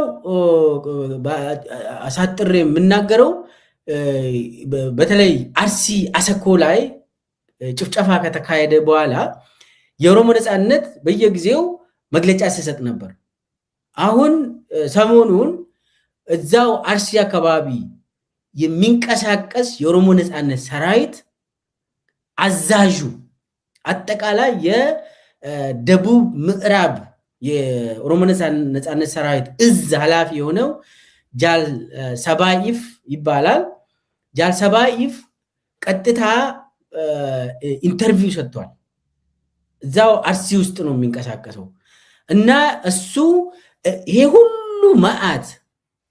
አሳጥሬ የምናገረው በተለይ አርሲ አሰኮ ላይ ጭፍጨፋ ከተካሄደ በኋላ የኦሮሞ ነፃነት በየጊዜው መግለጫ ሲሰጥ ነበር። አሁን ሰሞኑን እዛው አርሲ አካባቢ የሚንቀሳቀስ የኦሮሞ ነፃነት ሰራዊት አዛዡ አጠቃላይ የደቡብ ምዕራብ የኦሮሞ ነፃነት ሰራዊት እዝ ኃላፊ የሆነው ጃል ሰባኢፍ ይባላል። ጃል ሰባኢፍ ቀጥታ ኢንተርቪው ሰጥቷል። እዛው አርሲ ውስጥ ነው የሚንቀሳቀሰው እና እሱ ይሄ ሁሉ መዓት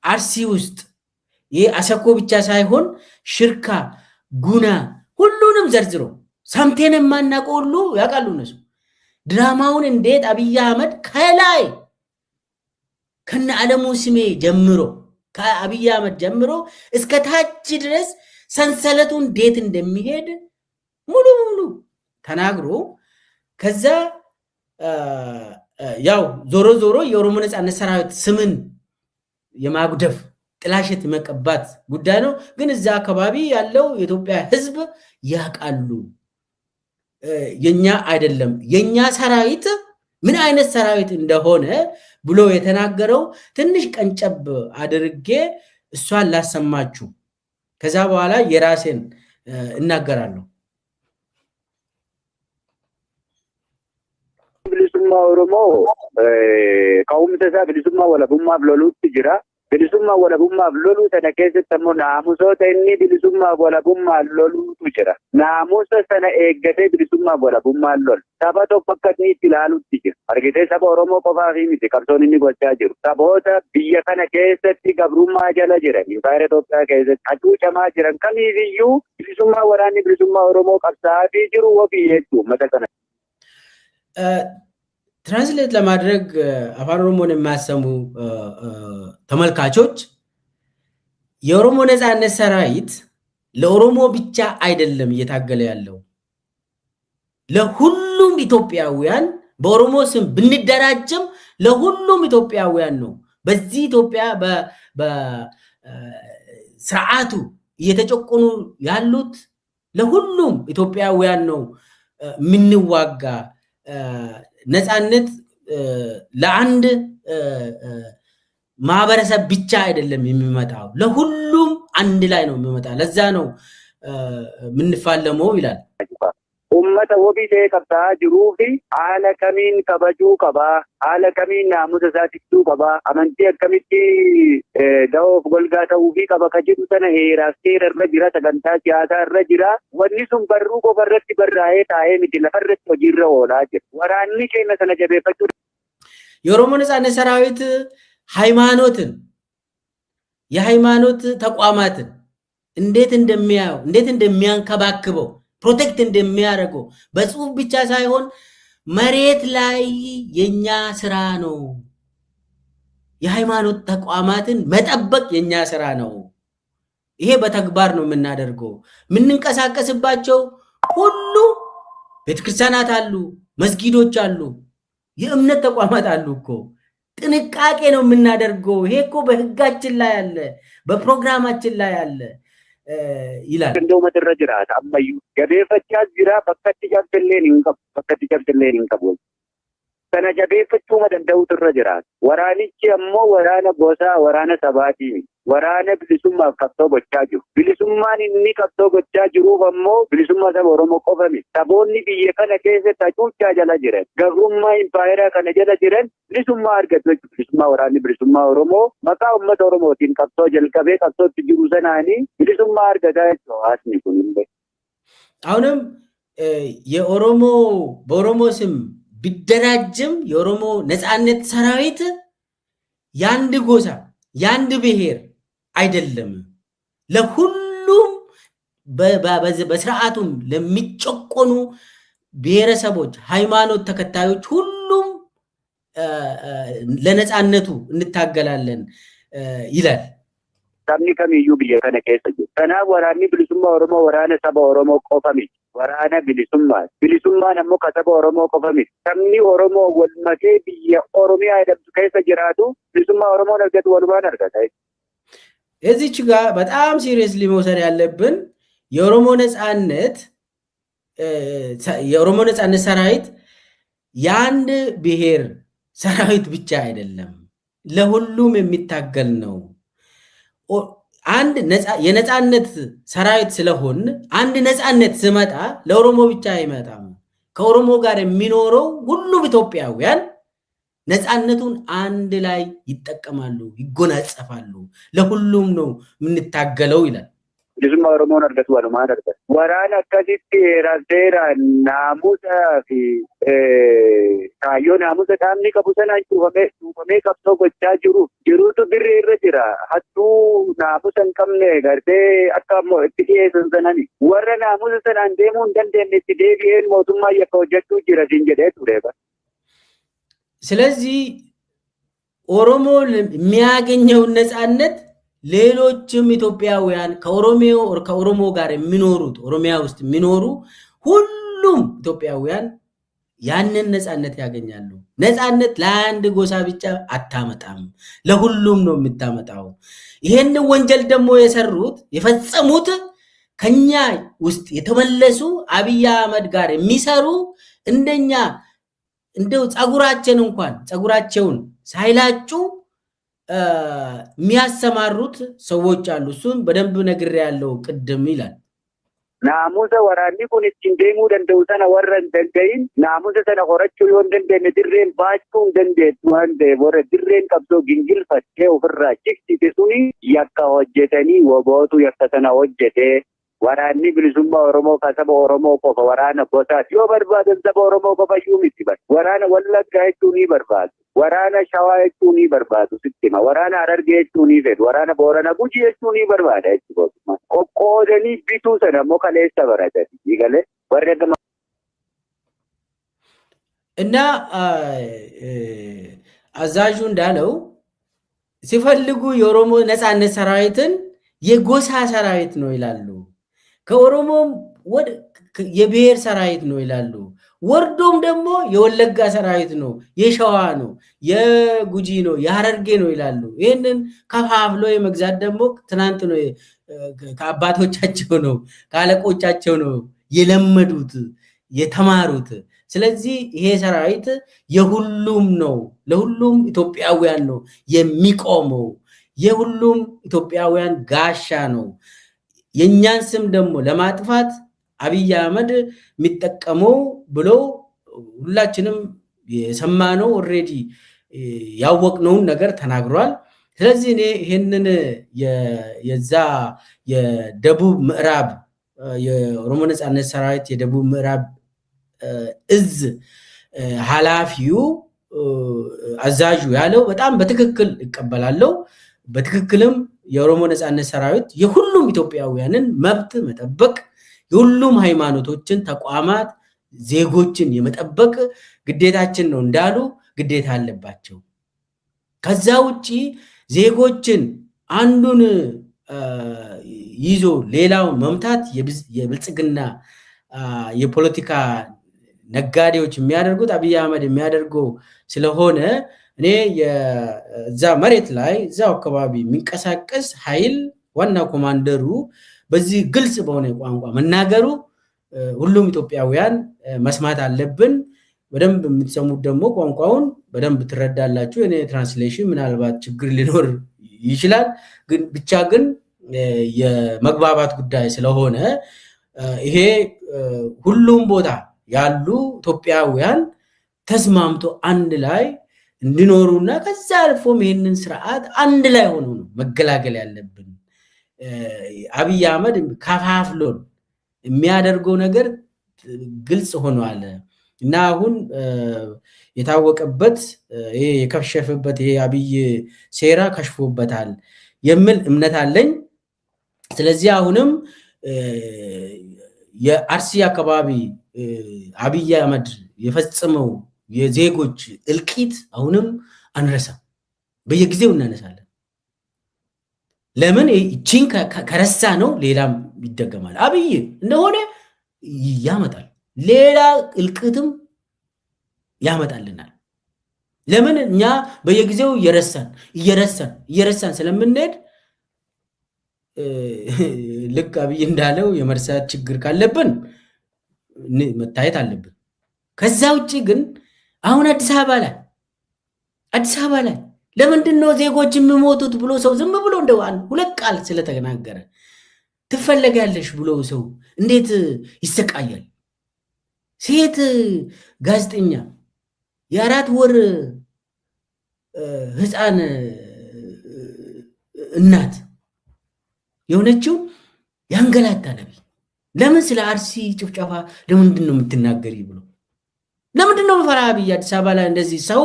አርሲ ውስጥ ይሄ አሰኮ ብቻ ሳይሆን ሽርካ፣ ጉና ሁሉንም ዘርዝሮ ሰምቴን የማናውቀው ሁሉ ያውቃሉ እነሱ። ድራማውን እንዴት አብይ አህመድ ከላይ ከነ ዓለሙ ስሜ ጀምሮ ከአብይ አህመድ ጀምሮ እስከ ታች ድረስ ሰንሰለቱ እንዴት እንደሚሄድ ሙሉ ሙሉ ተናግሮ ከዛ ያው ዞሮ ዞሮ የኦሮሞ ነፃነት ሰራዊት ስምን የማጉደፍ ጥላሸት መቀባት ጉዳይ ነው። ግን እዛ አካባቢ ያለው የኢትዮጵያ ሕዝብ ያውቃሉ። የኛ አይደለም የኛ ሰራዊት ምን አይነት ሰራዊት እንደሆነ ብሎ የተናገረው ትንሽ ቀንጨብ አድርጌ እሷን ላሰማችሁ። ከዛ በኋላ የራሴን እናገራለሁ። bilisummaa Oromoo ka'umsa isaa bilisummaa walabummaaf loluutti jira. Bilisummaa walabummaaf loluu sana keessatti ammoo naamusoota inni bilisummaa walabummaan loluutu jira. Naamusa sana eeggatee bilisummaa walabummaan lolu. Saba tokko akka itti ilaalutti jira. Argitee saba Oromoo qofaa fi miti qabsoon inni gochaa jiru. Saboota biyya kana keessatti gabrummaa jala jiran Impaayera Itoophiyaa keessatti hacuucamaa jiran kamiifiyyuu bilisummaa waraanni bilisummaa Oromoo qabsaa'aa jiru wabii jechuu uummata kana. ትራንስሌት ለማድረግ አፋን ኦሮሞን የማያሰሙ ተመልካቾች የኦሮሞ ነፃነት ሰራዊት ለኦሮሞ ብቻ አይደለም እየታገለ ያለው ለሁሉም ኢትዮጵያውያን በኦሮሞ ስም ብንደራጅም ለሁሉም ኢትዮጵያውያን ነው። በዚህ ኢትዮጵያ በስርዓቱ እየተጨቆኑ ያሉት ለሁሉም ኢትዮጵያውያን ነው ምንዋጋ። ነፃነት ለአንድ ማህበረሰብ ብቻ አይደለም የሚመጣው ለሁሉም አንድ ላይ ነው የሚመጣው። ለዛ ነው ምንፋለመው ይላል። ummata wabii ta'ee qabsaa'aa jiruu fi haala kamiin kabajuu qabaa, haala kamiin naamusa isaa tiktuu qabaa, amantii akkamitti da'oof golgaa ta'uu fi qaba ka jedhu sana heeraaf seera irra jira, sagantaa siyaasaa irra jira. Wanni sun barruu qofa irratti barraa'ee taa'ee miti lafarratti hojiirra oolaa jira. Waraanni keenya sana jabeeffachuu የኦሮሞ ነፃነት ሰራዊት ሃይማኖትን የሃይማኖት ተቋማትን እንዴት እንደሚያው እንዴት እንደሚያንከባክበው ፕሮቴክት እንደሚያደርገው በጽሁፍ ብቻ ሳይሆን መሬት ላይ የኛ ስራ ነው። የሃይማኖት ተቋማትን መጠበቅ የኛ ስራ ነው። ይሄ በተግባር ነው የምናደርገው። ምንንቀሳቀስባቸው ሁሉ ቤተክርስቲያናት አሉ፣ መስጊዶች አሉ፣ የእምነት ተቋማት አሉ እኮ። ጥንቃቄ ነው የምናደርገው። ይሄ እኮ በህጋችን ላይ አለ፣ በፕሮግራማችን ላይ አለ ይላል። እንደው መድረ ጅራት አማዩ ገቤፈቻ ጅራ በከት ጀብትሌን እንቀብ sana jabeeffachuu madanda'utu irra jiraata. Waraanichi ammoo waraana gosaa, waraana sabaatii, waraana bilisummaaf qabsoo gochaa jiru. Bilisummaan inni qabsoo gochaa jiruuf ammoo bilisummaa saba Oromoo qofa miti. Saboonni biyya kana keessatti hacuuccaa jala jiran, gabrummaa impaayeraa kana jala jiran bilisummaa argatu jechuudha. Bilisummaa waraanni bilisummaa Oromoo maqaa uummata Oromootiin qabsoo jalqabee qabsootti jiru sanaanii bilisummaa argataa jechuudha. Hawaasni kun illee አሁንም የኦሮሞ በኦሮሞ ስም ቢደራጅም የኦሮሞ ነፃነት ሰራዊት ያንድ ጎሳ ያንድ ብሔር አይደለም። ለሁሉም በስርዓቱም ለሚጨቆኑ ብሔረሰቦች፣ ሃይማኖት ተከታዮች ሁሉም ለነፃነቱ እንታገላለን ይላል። sabni kamiyyuu biyya kana keessa jiru. Kanaaf waraanni bilisummaa Oromoo waraana saba Oromoo qofa miti. Waraana bilisummaa. Bilisummaan ammoo ka saba Oromoo qofa miti. Sabni Oromoo wal makee biyya Oromiyaa jedhamtu keessa jiraatu bilisummaa Oromoon argatu walumaan argata. እዚች ጋር በጣም ሲሪየስሊ መውሰድ ያለብን የኦሮሞ ነጻነት ሰራዊት የአንድ ብሔር ሰራዊት ብቻ አይደለም፣ ለሁሉም የሚታገል ነው። አንድ የነጻነት ሰራዊት ስለሆን አንድ ነጻነት ስመጣ ለኦሮሞ ብቻ አይመጣም። ከኦሮሞ ጋር የሚኖረው ሁሉም ኢትዮጵያውያን ነጻነቱን አንድ ላይ ይጠቀማሉ፣ ይጎናጸፋሉ። ለሁሉም ነው የምንታገለው ይላል። bilisummaa Oromoon argatu walumaan argatu. Waraana akkasitti seera naamusa fi kaayyoo naamusa qaamni qabu sanaan cuufamee qabsoo gochaa jirutu dirree irra jira. Hattuu naamusa hin qabne gartee akka ammoo itti dhiyeessan sanani. Warra naamusa sanaan deemuu hin dandeenye itti deebi'een mootummaa yakka hojjechuu jira siin jedhee ture. ስለዚህ ኦሮሞ የሚያገኘውን ነጻነት ሌሎችም ኢትዮጵያውያን ከኦሮሞ ጋር የሚኖሩት ኦሮሚያ ውስጥ የሚኖሩ ሁሉም ኢትዮጵያውያን ያንን ነጻነት ያገኛሉ። ነጻነት ለአንድ ጎሳ ብቻ አታመጣም፣ ለሁሉም ነው የምታመጣው። ይሄን ወንጀል ደግሞ የፈጸሙት ከኛ ውስጥ የተመለሱ አብይ አህመድ ጋር የሚሰሩ እንደኛ እንደው ጸጉራቸውን ሳይላጩ የሚያሰማሩት ሰዎች አሉ። እሱን በደንብ ነግሬያለሁ ቅድም ይላል። naamusa waraanni kun ittiin deemuu danda'u sana warra hin danda'in naamusa sana horachuu yoo hin dandeenye dirreen baachuu hin dandeettu waan ta'eef warra dirreen qabsoo gingilfattee ofirraa jigsite suni yakka hojjetanii wobootu yakka sana hojjetee waraanni bilisummaa Oromoo ka saba Oromoo qofa waraana gosaati yoo barbaadan saba Oromoo qofa iyyuu miti waraana Wallaggaa jechuu ni barbaadu, waraana Shawaa jechuu ni barbaadu sittima, waraana Harargee jechuu ni fedhu, waraana Boorana Gujii jechuu ni barbaada jechuudha. Qoqqoodanii bituu sana immoo kaleessa baratanii galee warra gama እና አዛዡ እንዳለው ሲፈልጉ የኦሮሞ ነጻነት ሰራዊትን የጎሳ ሰራዊት ነው ይላሉ። ከኦሮሞም የብሔር ሰራዊት ነው ይላሉ። ወርዶም ደግሞ የወለጋ ሰራዊት ነው፣ የሸዋ ነው፣ የጉጂ ነው፣ የሐረርጌ ነው ይላሉ። ይህንን ከፋፍሎ የመግዛት ደግሞ ትናንት ነው ከአባቶቻቸው ነው ከአለቆቻቸው ነው የለመዱት የተማሩት። ስለዚህ ይሄ ሰራዊት የሁሉም ነው፣ ለሁሉም ኢትዮጵያውያን ነው የሚቆመው፣ የሁሉም ኢትዮጵያውያን ጋሻ ነው። የኛን ስም ደግሞ ለማጥፋት አብይ አህመድ የሚጠቀመው ብሎ ሁላችንም የሰማነው ኦሬዲ ያወቅነውን ነገር ተናግሯል። ስለዚህ እኔ ይሄንን የዛ የደቡብ ምዕራብ የኦሮሞ ነጻነት ሰራዊት የደቡብ ምዕራብ እዝ ኃላፊው አዛዡ ያለው በጣም በትክክል እቀበላለሁ። በትክክልም የኦሮሞ ነጻነት ሰራዊት የሁሉም ኢትዮጵያውያንን መብት መጠበቅ፣ የሁሉም ሃይማኖቶችን፣ ተቋማት፣ ዜጎችን የመጠበቅ ግዴታችን ነው እንዳሉ ግዴታ አለባቸው። ከዛ ውጪ ዜጎችን አንዱን ይዞ ሌላውን መምታት የብልጽግና የፖለቲካ ነጋዴዎች የሚያደርጉት አብይ አህመድ የሚያደርገው ስለሆነ እኔ የዛ መሬት ላይ እዛው አካባቢ የሚንቀሳቀስ ኃይል ዋና ኮማንደሩ በዚህ ግልጽ በሆነ ቋንቋ መናገሩ ሁሉም ኢትዮጵያውያን መስማት አለብን። በደንብ የምትሰሙት ደግሞ ቋንቋውን በደንብ ትረዳላችሁ። እኔ ትራንስሌሽን ምናልባት ችግር ሊኖር ይችላል፣ ግን ብቻ ግን የመግባባት ጉዳይ ስለሆነ ይሄ ሁሉም ቦታ ያሉ ኢትዮጵያውያን ተስማምቶ አንድ ላይ እንዲኖሩና ከዛ አልፎም ይሄንን ስርዓት አንድ ላይ ሆኖ ነው መገላገል ያለብን። አብይ አህመድ ከፋፍሎ የሚያደርገው ነገር ግልጽ ሆኗል እና አሁን የታወቀበት ይሄ የከሸፈበት ይሄ አብይ ሴራ ከሽፎበታል የሚል እምነት አለኝ። ስለዚህ አሁንም የአርሲ አካባቢ አብይ አህመድ የፈጸመው የዜጎች እልቂት አሁንም አንረሳም፣ በየጊዜው እናነሳለን። ለምን እቺን ከረሳ ነው ሌላም ይደገማል። አብይ እንደሆነ ያመጣል፣ ሌላ እልቅትም ያመጣልናል። ለምን እኛ በየጊዜው እየረሳን ስለምንሄድ ልክ አብይ እንዳለው የመርሳት ችግር ካለብን መታየት አለብን። ከዛ ውጭ ግን አሁን አዲስ አበባ ላይ ለምንድን ነው ዜጎች የሚሞቱት ብሎ ሰው ዝም ብሎ እንደው ሁለት ቃል ስለተናገረ ትፈለጋለሽ ብሎ ሰው እንዴት ይሰቃያል? ሴት ጋዜጠኛ የ4 ወር ህፃን እናት የሆነችው ያንገላታል። ለምን ስለ አርሲ ጭፍጨፋ ለምንድን ነው የምትናገሪ ብሎ ለምንድን ነው የሚፈራ አብይ? አዲስ አበባ ላይ እንደዚህ ሰው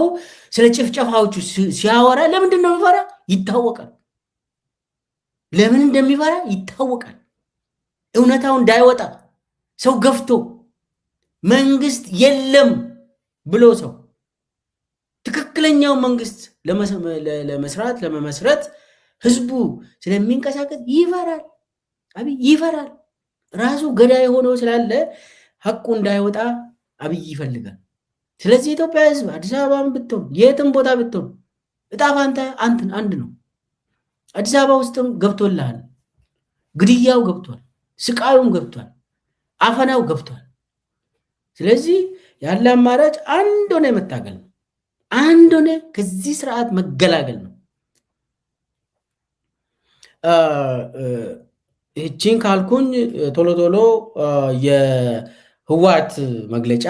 ስለ ጭፍጨፋዎቹ ሲያወራ ለምንድን ነው የሚፈራ? ይታወቃል። ለምን እንደሚፈራ ይታወቃል። እውነታው እንዳይወጣ ሰው ገፍቶ መንግስት የለም ብሎ ሰው ትክክለኛው መንግስት ለመመስረት ህዝቡ ስለሚንቀሳቀስ ይፈራል። አብይ ይፈራል። ራሱ ገዳይ ሆኖ ስላለ ሐቁ እንዳይወጣ አብይ ይፈልጋል። ስለዚህ ኢትዮጵያ ህዝብ አዲስ አበባም ብትሆን የትም ቦታ ብትሆን እጣ ፋንታ አንድ ነው። አዲስ አበባ ውስጥም ገብቶልሃል፣ ግድያው ገብቷል፣ ስቃዩም ገብቷል፣ አፈናው ገብቷል። ስለዚህ ያለ አማራጭ አንድ ሆነ መታገል ነው። አንድ ሆነ ከዚህ ስርዓት መገላገል ነው። ይህቺን ካልኩኝ ቶሎ የህወሓት መግለጫ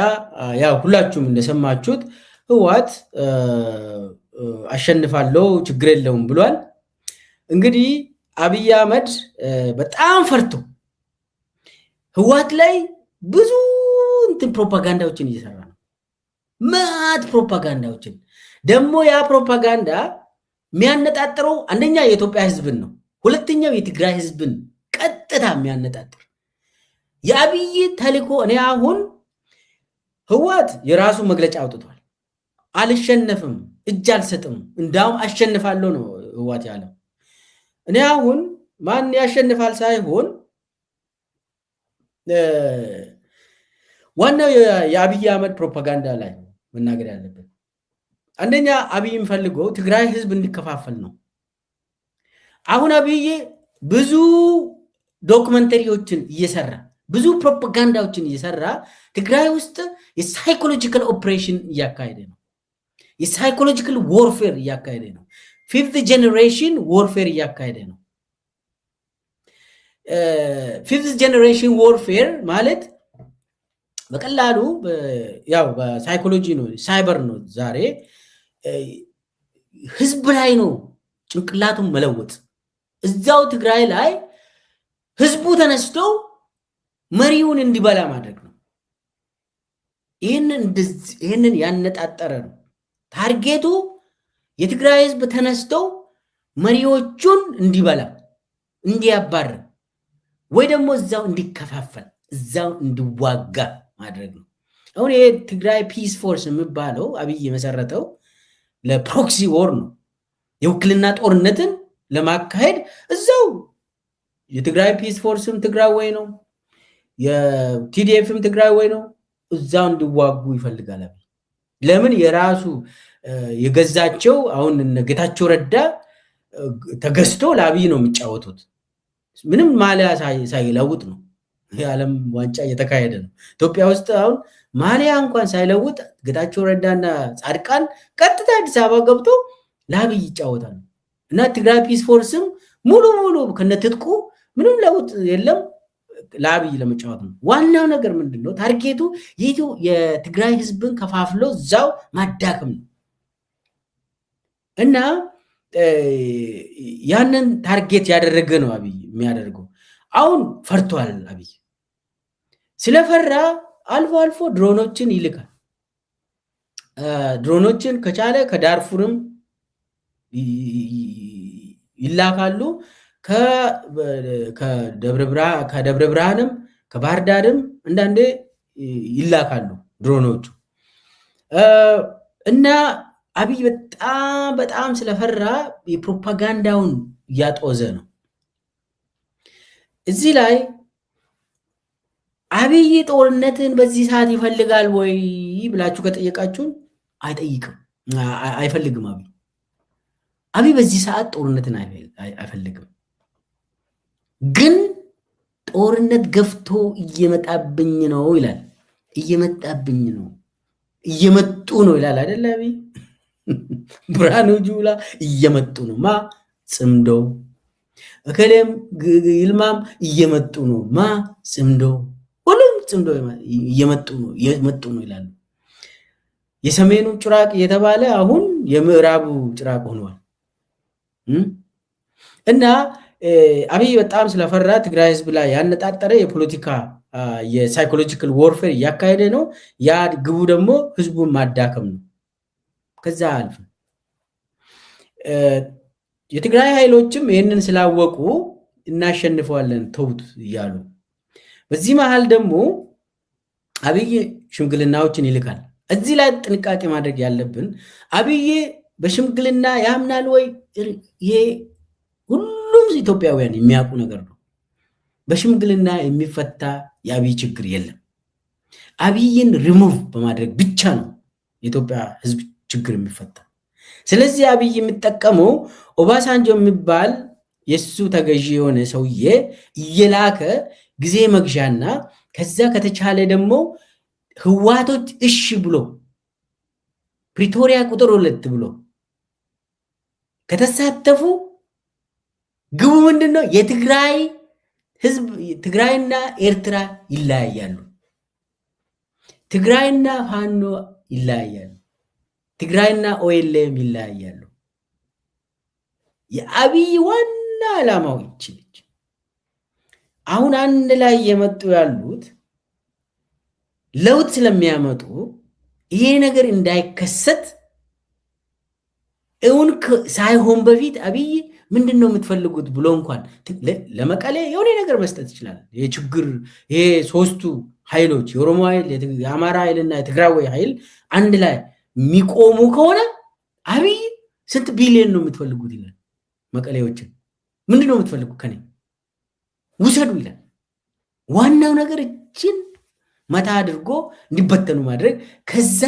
ያው ሁላችሁም እንደሰማችሁት ህወሓት አሸንፋለሁ ችግር የለውም ብሏል። እንግዲህ አብይ አህመድ በጣም ፈርቶ ህወሓት ላይ ብዙ ፕሮፓጋንዳዎችን እየሰራ ነው። ማት ፕሮፓጋንዳዎችን ደግሞ ያ ፕሮፓጋንዳ የሚያነጣጥረው አንደኛ የኢትዮጵያ ህዝብን ነው፣ ሁለተኛው የትግራይ ህዝብን ቀጥታ የሚያነጣጥር የአብይ ተልእኮ። እኔ አሁን ህወሓት የራሱ መግለጫ አውጥቷል። አልሸነፍም፣ እጅ አልሰጥም፣ እንዳውም አሸንፋለሁ ነው ህወሓት ያለው። እኔ አሁን ማን ያሸንፋል ሳይሆን ዋናው የአብይ አህመድ ፕሮፓጋንዳ ላይ መናገር ያለበት አንደኛ አብይ የሚፈልገው ትግራይ ህዝብ እንዲከፋፈል ነው። አሁን አብይ ብዙ ዶክመንተሪዎችን እየሰራ ብዙ ፕሮፓጋንዳዎችን እየሰራ ትግራይ ውስጥ የሳይኮሎጂካል ኦፕሬሽን እያካሄደ ነው። የሳይኮሎጂካል ዎርፌር እያካሄደ ነው። ፊፍት ጀኔሬሽን ዎርፌር እያካሄደ ነው። ፊፍት ጀኔሬሽን ዎርፌር ማለት በቀላሉ ያው በሳይኮሎጂ ነው፣ ሳይበር ነው። ዛሬ ህዝብ ላይ ነው ጭንቅላቱን መለወጥ። እዛው ትግራይ ላይ ህዝቡ ተነስቶ መሪውን እንዲበላ ማድረግ ነው። ይህንን ያነጣጠረ ነው ታርጌቱ። የትግራይ ህዝብ ተነስቶ መሪዎቹን እንዲበላ እንዲያባር፣ ወይ ደግሞ እዛው እንዲከፋፈል እዛው እንዲዋጋ ማድረግ ነው። አሁን ይሄ ትግራይ ፒስ ፎርስ የሚባለው አብይ የመሰረተው ለፕሮክሲ ዎር ነው። የውክልና ጦርነትን ለማካሄድ እዛው የትግራይ ፒስ ፎርስም ትግራይ ወይ ነው፣ የቲዲኤፍም ትግራይ ወይ ነው። እዛው እንዲዋጉ ይፈልጋል አብይ። ለምን የራሱ የገዛቸው አሁን ጌታቸው ረዳ ተገዝቶ ለአብይ ነው የሚጫወቱት። ምንም ማሊያ ሳይለውጥ ነው የዓለም ዋንጫ እየተካሄደ ነው። ኢትዮጵያ ውስጥ አሁን ማሊያ እንኳን ሳይለውጥ ጌታቸው ረዳና ጻድቃን ቀጥታ አዲስ አበባ ገብቶ ለአብይ ይጫወታሉ። እና ትግራይ ፒስ ፎርስም ሙሉ ከነትጥቁ ምንም ለውጥ የለም ለአብይ ለመጫወት ነው። ዋናው ነገር ምንድን ነው? ታርጌቱ የትግራይ ህዝብን ከፋፍሎ እዛው ማዳከም ነው። እና ያንን ታርጌት ያደረገ ነው አብይ የሚያደርገው። አሁን ፈርቷል አብይ። ስለፈራ አልፎ አልፎ ድሮኖችን ይልካል። ድሮኖችን ከቻለ ከዳርፉርም ይላካሉ፣ ከደብረ ብርሃንም ከባህር ዳርም አንዳንዴ ይላካሉ ድሮኖቹ። እና አብይ በጣም ስለፈራ የፕሮፓጋንዳውን እያጦዘ ነው። እዚህ ላይ አብይ ጦርነትን በዚህ ሰዓት ይፈልጋል ወይ ብላችሁ ከጠየቃችሁን አይፈልግም። አብይ በዚህ ሰዓት ጦርነትን አይፈልግም። ግን ጦርነት ገፍቶ እየመጣብኝ ነው ይላል። እየመጣብኝ ነው፣ እየመጡ ነው ይላል አይደል? አብይ ብርሃኑ ጁላ እየመጡ ነው። ጽምዶ እከሌም ይልማም እየመጡ ነው። ጽምዶ፣ ሁሉም ጽምዶ እየመጡ ነው ይላሉ። የሰሜኑ ጭራቅ እየተባለ አሁን የምዕራቡ ጭራቅ ሆኗል። እና አብይ በጣም ስለፈራ ትግራይ ህዝብ ላይ ያነጣጠረ የፖለቲካ የሳይኮሎጂካል ዋርፌር እያካሄደ ነው። ያ ግቡ ደግሞ ህዝቡን ማዳከም ነው። ከዛ አልፍ የትግራይ ኃይሎችም ይህንን ስላወቁ እናሸንፈዋለን ተውት እያሉ፣ በዚህ መሃል ደግሞ አብይ ሽምግልናዎችን ይልካል። እዚህ ላይ ጥንቃቄ ማድረግ ያለብን አብይ በሽምግልና ያምናል ወይ? ይሄ ሁሉም ኢትዮጵያውያን የሚያውቁ ነገር ነው። በሽምግልና የሚፈታ የአብይ ችግር የለም። አብይን ሪሙቭ በማድረግ ብቻ ነው የኢትዮጵያ ህዝብ ችግር የሚፈታ። ስለዚህ አብይ የሚጠቀመው ኦባሳንጆ የሚባል የሱ ተገዢ የሆነ ሰውዬ እየላከ ጊዜ መግዣና ከዛ ከተቻለ ደግሞ ህዋቶች እሺ ብሎ ፕሪቶሪያ ቁጥር 2 ብሎ ከተሳተፉ ግቡ ምንድነው? የትግራይ ህዝብ ትግራይና ኤርትራ ይለያያሉ። ትግራይና ፋኖ ይለያያሉ። ትግራይና ኦኤልኤም ይለያያሉ። የአብይ ዋና ዓላማው ይችላል። አሁን አንድ ላይ የመጡ ያሉት ለውጥ ስለሚያመጡ ይሄ ነገር እንዳይከሰት እውን ሳይሆን በፊት አብይ ምንድነው የምትፈልጉት ብሎ እንኳን ለመቀሌ የሆነ ነገር መስጠት ይችላል። የችግር ይሄ ሶስቱ ኃይሎች የኦሮሞ ኃይል፣ የአማራ ኃይልና የትግራይ ኃይል አንድ ላይ የሚቆሙ ከሆነ አብይ ስንት ቢሊዮን ነው የምትፈልጉት ይላል። መቀሌዎችን ምንድነው የምትፈልጉት ከኔ ውሰዱ ይላል። ዋናው ነገር እችን መታ አድርጎ እንዲበተኑ ማድረግ፣ ከዛ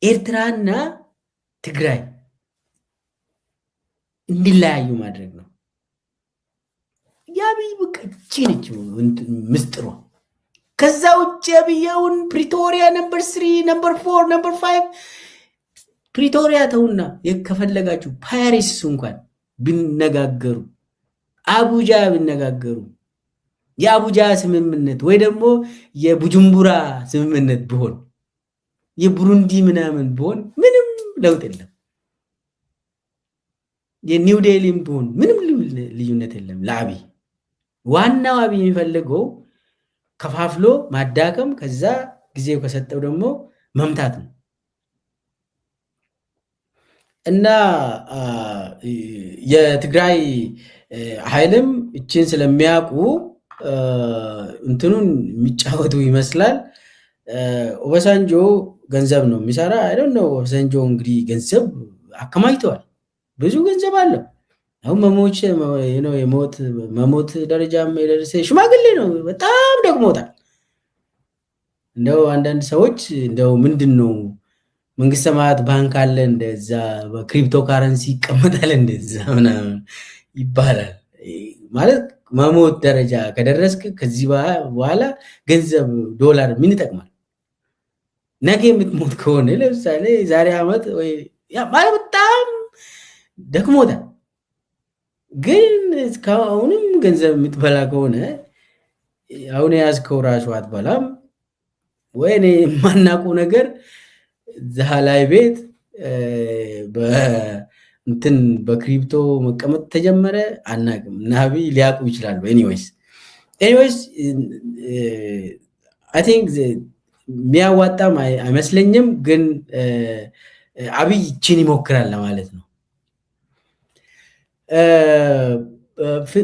ኤርትራና ትግራይ እንዲለያዩ ማድረግ ነው። የአብይ በቃ እቺ ነች ምስጥሯ። ከዛ ውጭ አብይውን ፕሪቶሪያ ነምበር 3 ነምበር 4 ነምበር 5 ፕሪቶሪያ ተውና ከፈለጋችሁ ፓሪስ እንኳን ቢነጋገሩ፣ አቡጃ ቢነጋገሩ፣ የአቡጃ ስምምነት ወይ ደግሞ የቡጁምቡራ ስምምነት ቢሆን የቡሩንዲ ምናምን ቢሆን ምንም ለውጥ የለም። የኒው ዴሊም ቢሆን ምንም ልዩነት የለም ለአብይ። ዋናው አብይ የሚፈልገው ከፋፍሎ ማዳከም፣ ከዛ ጊዜው ከሰጠው ደግሞ መምታት ነው። እና የትግራይ ኃይልም እችን ስለሚያውቁ እንትኑን የሚጫወቱ ይመስላል። ኦባሳንጆ ገንዘብ ነው የሚሰራ አይደል ነው። ኦባሳንጆ እንግዲህ ገንዘብ አከማችተዋል፣ ብዙ ገንዘብ አለው። አሁን መሞት ደረጃም የደረሰ ሽማግሌ ነው። በጣም ደግሞታል። እንደው አንዳንድ ሰዎች እንደው ምንድን ነው መንግስት ሰማያት ባንክ አለ እንደዛ በክሪፕቶ ካረንሲ ይቀመጣል እንደዛ ምናምን ይባላል። ማለት መሞት ደረጃ ከደረስክ ከዚህ በኋላ ገንዘብ ዶላር ምን ይጠቅማል? ነገ የምትሞት ከሆነ ለምሳሌ ዛሬ ዓመት ወይ ማለት በጣም ደክሞታል። ግን እስካሁንም ገንዘብ የምትበላ ከሆነ አሁን የያዝከው ራሱ አትበላም ወይ? እኔ የማናውቀው ነገር እዛ ላይ ቤት እንትን በክሪፕቶ መቀመጥ ተጀመረ አናውቅም። እና አብይ ሊያውቁ ይችላሉ። ኤኒዌይስ አይ ቲንክ የሚያዋጣም አይመስለኝም። ግን አብይ ይችን ይሞክራል ለማለት ነው።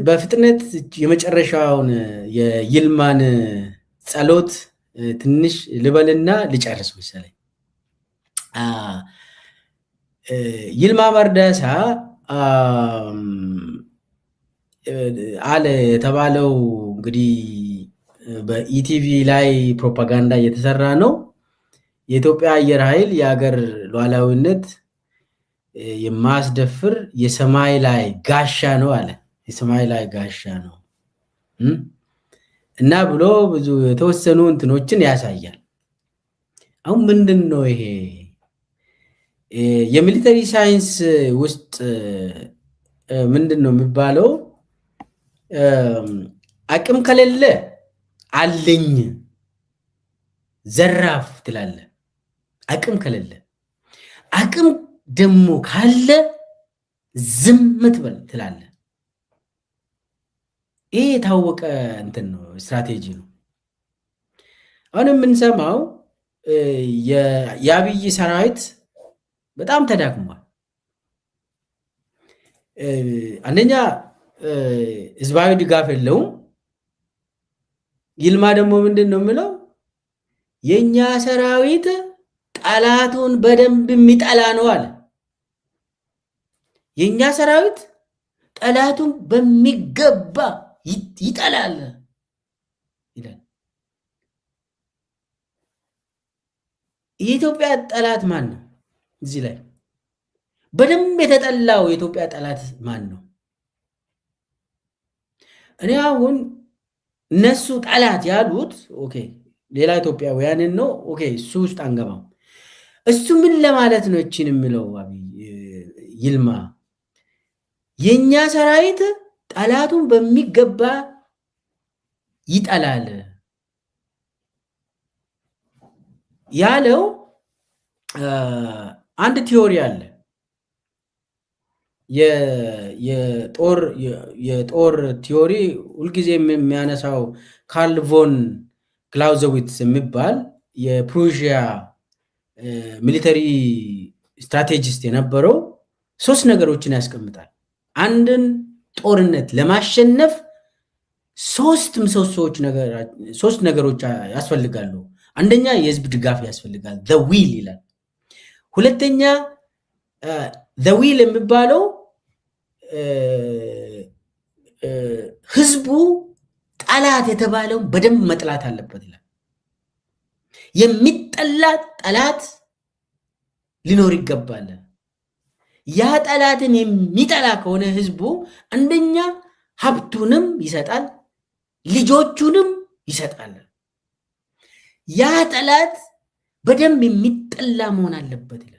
በፍጥነት የመጨረሻውን የይልማን ጸሎት ትንሽ ልበልና ልጨርስ መሰለኝ። ይልማ መርዳሳ አለ የተባለው እንግዲህ በኢቲቪ ላይ ፕሮፓጋንዳ እየተሰራ ነው። የኢትዮጵያ አየር ኃይል የሀገር ሉዓላዊነት የማስደፍር የሰማይ ላይ ጋሻ ነው አለ። የሰማይ ላይ ጋሻ ነው እና ብሎ ብዙ የተወሰኑ እንትኖችን ያሳያል። አሁን ምንድን ነው ይሄ? የሚሊተሪ ሳይንስ ውስጥ ምንድን ነው የሚባለው? አቅም ከሌለ አለኝ ዘራፍ ትላለ። አቅም ከሌለ፣ አቅም ደግሞ ካለ ዝም ትበል ትላለ። ይሄ የታወቀ እንትን ነው፣ ስትራቴጂ ነው። አሁን የምንሰማው የአብይ ሰራዊት በጣም ተዳክሟል። አንደኛ ህዝባዊ ድጋፍ የለውም። ይልማ ደግሞ ምንድን ነው የሚለው? የኛ ሰራዊት ጠላቱን በደንብ የሚጠላ ነው አለ። የኛ ሰራዊት ጠላቱን በሚገባ ይጠላል ይላል። የኢትዮጵያ ጠላት ማን ነው? እዚህ ላይ በደንብ የተጠላው የኢትዮጵያ ጠላት ማን ነው? እኔ አሁን እነሱ ጠላት ያሉት ኦኬ ሌላ ኢትዮጵያውያንን ነው። ኦኬ እሱ ውስጥ አንገባም። እሱ ምን ለማለት ነው እቺን የሚለው ይልማ? የኛ ሰራዊት ጠላቱን በሚገባ ይጠላል ያለው አንድ ቲዮሪ አለ። የጦር ቲዮሪ ሁልጊዜ የሚያነሳው ካርል ቮን ክላውዘዊትስ የሚባል የፕሩሺያ ሚሊተሪ ስትራቴጂስት የነበረው 3 ነገሮችን ያስቀምጣል። አንድን ጦርነት ለማሸነፍ 3 ነገሮች ያስፈልጋሉ። አንደኛ የህዝብ ድጋፍ ያስፈልጋል፣ the will ይላል። ሁለተኛ the will የሚባለው ህዝቡ ጠላት የተባለውን በደንብ መጥላት አለበት ይላል። የሚጠላ ጠላት ሊኖር ይገባል። ያ ጠላትን የሚጠላ ከሆነ ህዝቡ አንደኛ ሀብቱንም ይሰጣል፣ ልጆቹንም ይሰጣል። ያ ጠላት በደንብ የሚጠላ መሆን አለበት ይላል።